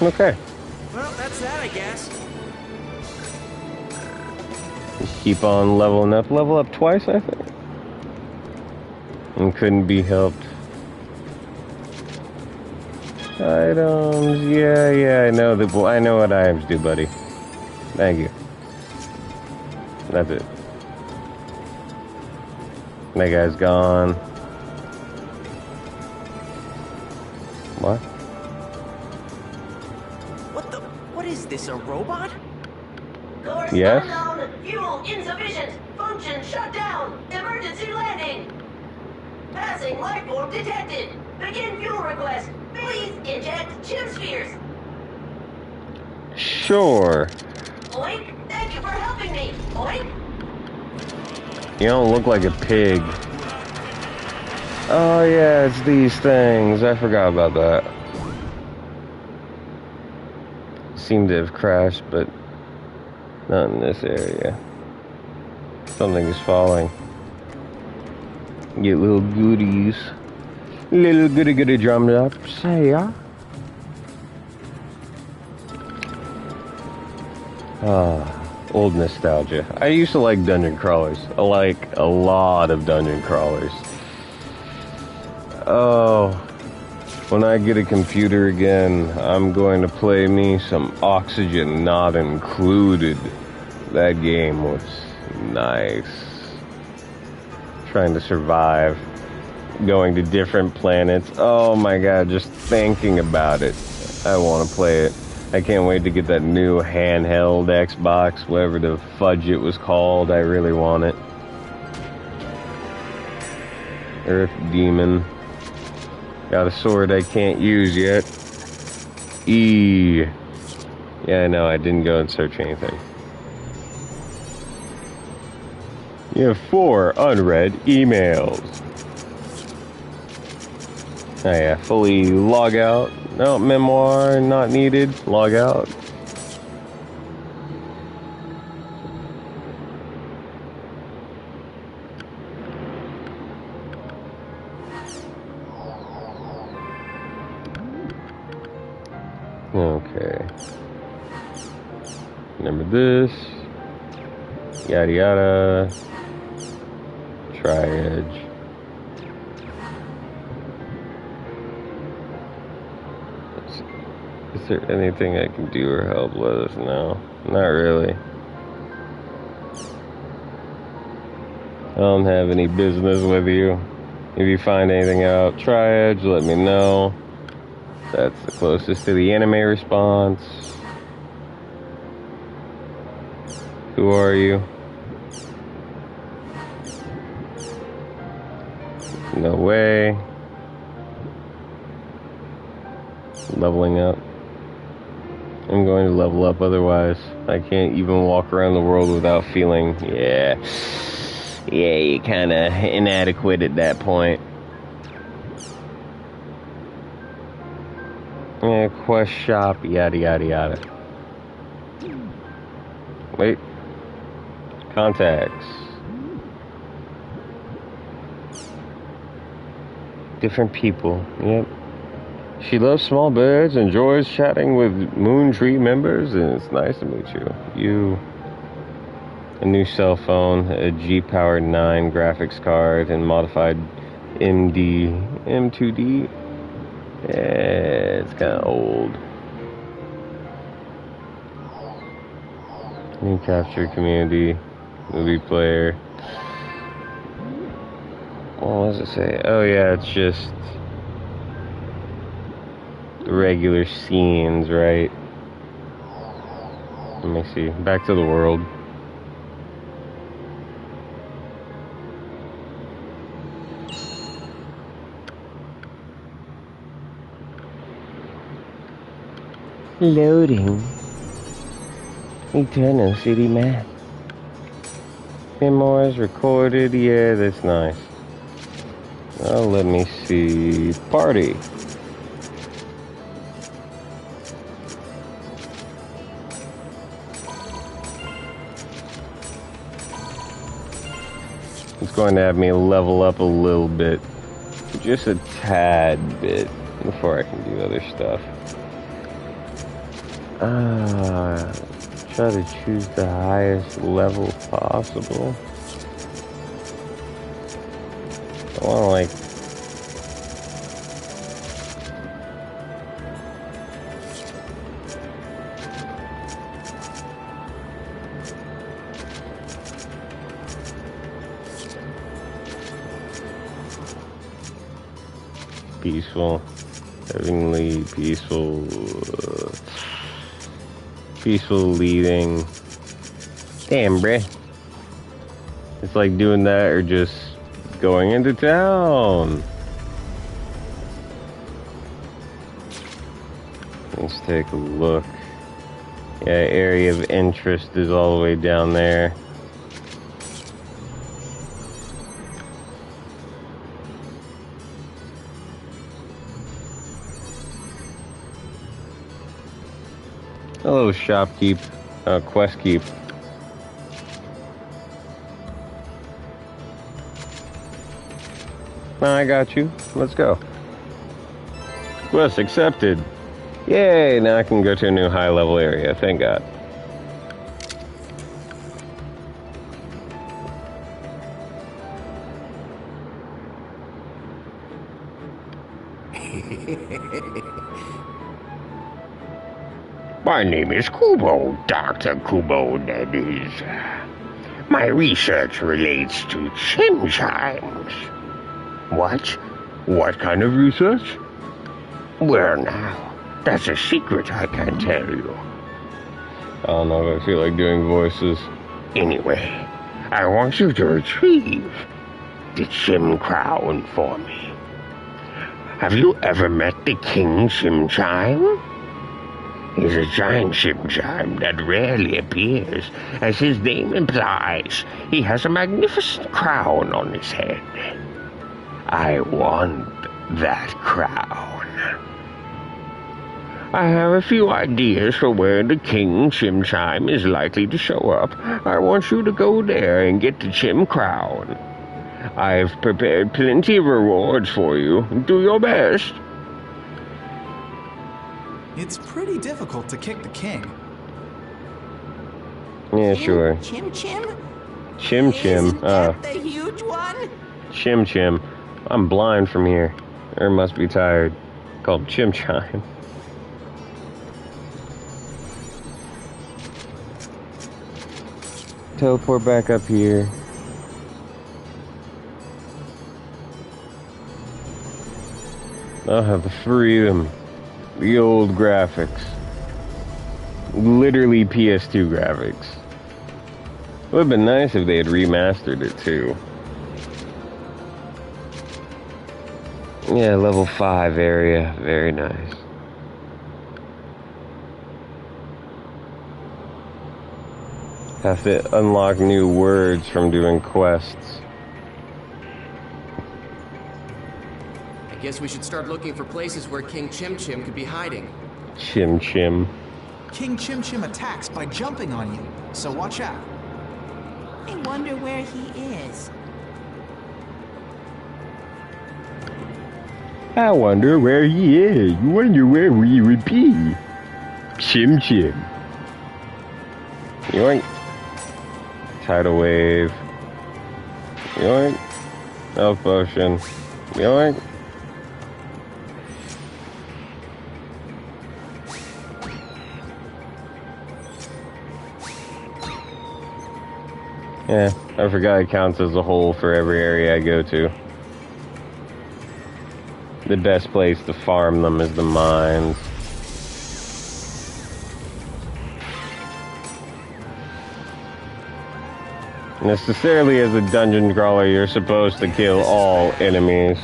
Okay. Well, that's that, I guess. Keep on leveling up. Level up twice, I think. And couldn't be helped. Items. Yeah, I know I know what items do, buddy. Thank you. That's it. That guy's gone. What? What is this, a robot? Course Yes? unknown, fuel insufficient, function shut down, emergency landing. Passing life form detected. Begin fuel request. Please inject chip spheres. Sure. Oink, thank you for helping me. Oink. You don't look like a pig. Oh yeah, it's these things. I forgot about that. Seemed to have crashed, but not in this area. Something is falling. Get little goodies. Little goody drum drops. Yeah. Old nostalgia. I used to like dungeon crawlers. I like a lot of dungeon crawlers. Oh, when I get a computer again, I'm going to play me some Oxygen Not Included. That game was nice. Trying to survive. Going to different planets. Oh my god, just thinking about it. I want to play it. I can't wait to get that new handheld Xbox, whatever the fudge it was called. I really want it. Earth Demon. Got a sword I can't use yet. Yeah, no, I didn't go and search anything. You have 4 unread emails. Oh yeah, fully log out. No, memoir not needed. Log out. Okay. Remember this. Yada yada. Tri-edge. Is there anything I can do or help? Let us know. Not really. I don't have any business with you. If you find anything out, Tri-edge, let me know. That's the closest to the anime response. Who are you? No way. Leveling up. I'm going to level up, otherwise I can't even walk around the world without feeling, yeah, you're kind of inadequate at that point. Yeah, quest shop, yada yada yada. Wait. Contacts. Different people, yep. She loves small birds, enjoys chatting with Moon Tree members, and it's nice to meet you. A new cell phone, a G-Power 9 graphics card, and modified M2D. Yeah, it's kind of old. New capture community, movie player. What does it say? Oh yeah, it's just regular scenes, right? Let me see. Back to the world. Loading. Eternal City map. Memoirs recorded. Yeah, that's nice. Oh, let me see. Party. It's going to have me level up a little bit. Just a tad bit before I can do other stuff. Try to choose the highest level possible. I want to like... peaceful, heavenly, peaceful, peaceful leading. Damn, bruh. It's like doing that or just going into town. Let's take a look. Yeah, area of interest is all the way down there. Hello, shopkeep, quest keep. I got you. Let's go. Quest accepted. Yay! Now I can go to a new high-level area. Thank God. My name is Kubo, Dr. Kubo, that is. My research relates to chim chimes. What? What kind of research? Well now, that's a secret I can't tell you. I don't know if I feel like doing voices. Anyway, I want you to retrieve the chim crown for me. Have you ever met the King Chim Chime? He's a giant chim chime that rarely appears. As his name implies, he has a magnificent crown on his head. I want that crown. I have a few ideas for where the King Chim Chime is likely to show up. I want you to go there and get the Chim Crown. I've prepared plenty of rewards for you. Do your best. It's pretty difficult to kick the king. Yeah, sure. Chim Chim? Chim Chim. Isn't that the huge one? Chim Chim. I'm blind from here. Or must be tired. Called Chim Chime. Teleport back up here. I'll have the freedom. The old graphics. Literally PS2 graphics. It would have been nice if they had remastered it too. Yeah, level 5 area. Very nice. Have to unlock new words from doing quests. I guess we should start looking for places where King Chim Chim could be hiding. Chim Chim. King Chim Chim attacks by jumping on you, so watch out. I wonder where he is. I wonder where he is. Wonder where we would be. Chim Chim. Yoink. Tidal wave. Yoink. Health potion. Yoink. Yeah, I forgot it counts as a whole for every area I go to. The best place to farm them is the mines. Necessarily as a dungeon crawler, you're supposed to kill all enemies.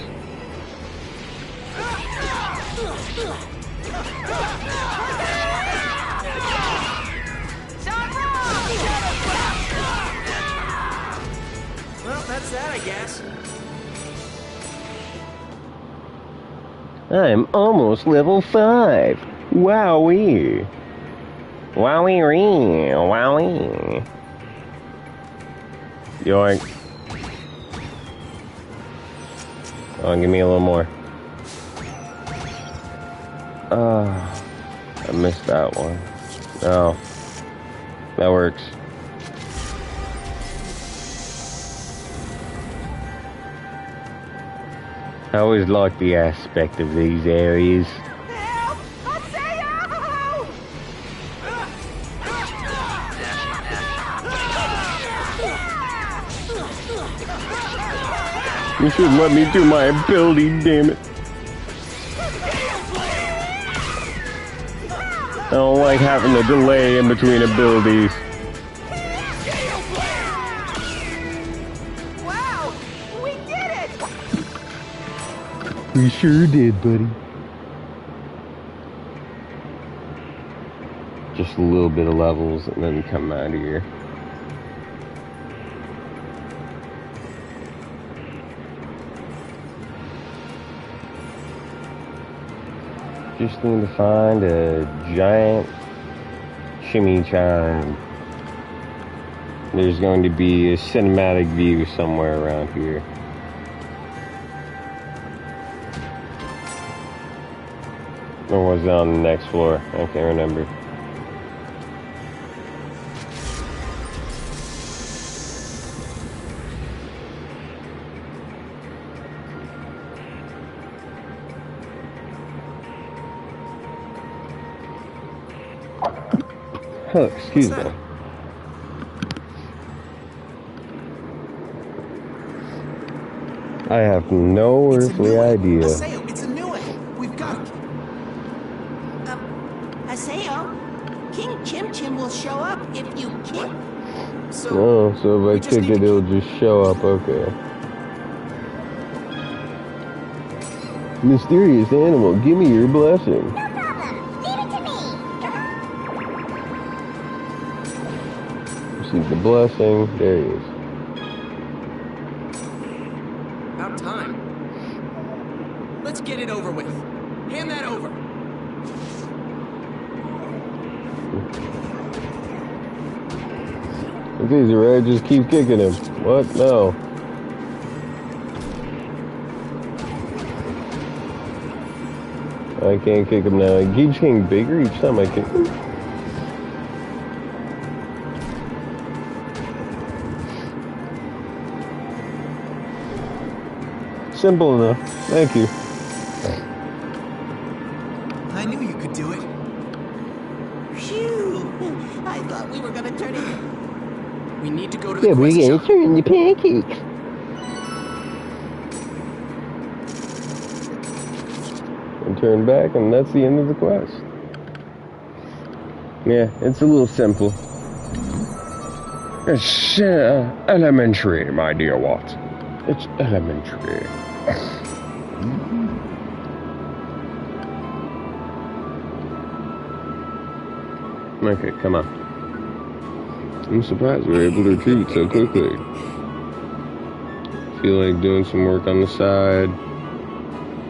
Stop gas? I'm almost level 5. Wowee. Wowee-ree. Wowee. Yoink. Oh, give me a little more. I missed that one. Oh. That works. I always like the aspect of these areas. You should let me do my ability, damn it. I don't like having a delay in between abilities. Wow, we did it! We sure did, buddy. Just a little bit of levels and then come out of here. Just need to find a giant chimichurri. There's going to be a cinematic view somewhere around here. Or was it on the next floor? I can't remember. Oh, excuse me. I have no earthly idea. Aseo, it's a new one. We've got it. Aseo, King Chim Chim will show up if you kick. So if I kick it, it'll just show up. Okay. Mysterious animal, give me your blessing. Receive the blessing. There he is. About time. Let's get it over with. Hand that over. It's easy, right? Just keep kicking him. What? No. I can't kick him now. He keeps getting bigger each time I kick him. Simple enough. Thank you. I knew you could do it. Phew! I thought we were gonna turn it. We need to go to the Yeah, we're quest gonna shop. turn the pancakes. And turn back, and that's the end of the quest. Yeah, it's a little simple. It's elementary, my dear Watson. It's elementary. Okay, come on. I'm surprised we were able to retreat so quickly. Feel like doing some work on the side.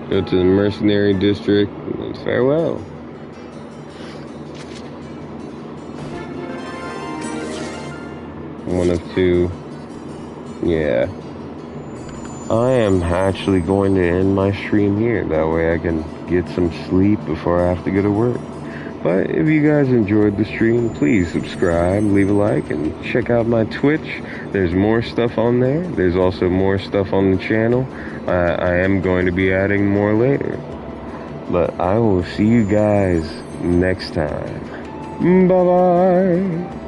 Go to the mercenary district, and then farewell. One of two. Yeah. I am actually going to end my stream here. That way I can get some sleep before I have to go to work. But if you guys enjoyed the stream, please subscribe, leave a like, and check out my Twitch. There's more stuff on there. There's also more stuff on the channel. I am going to be adding more later. But I will see you guys next time. Bye-bye.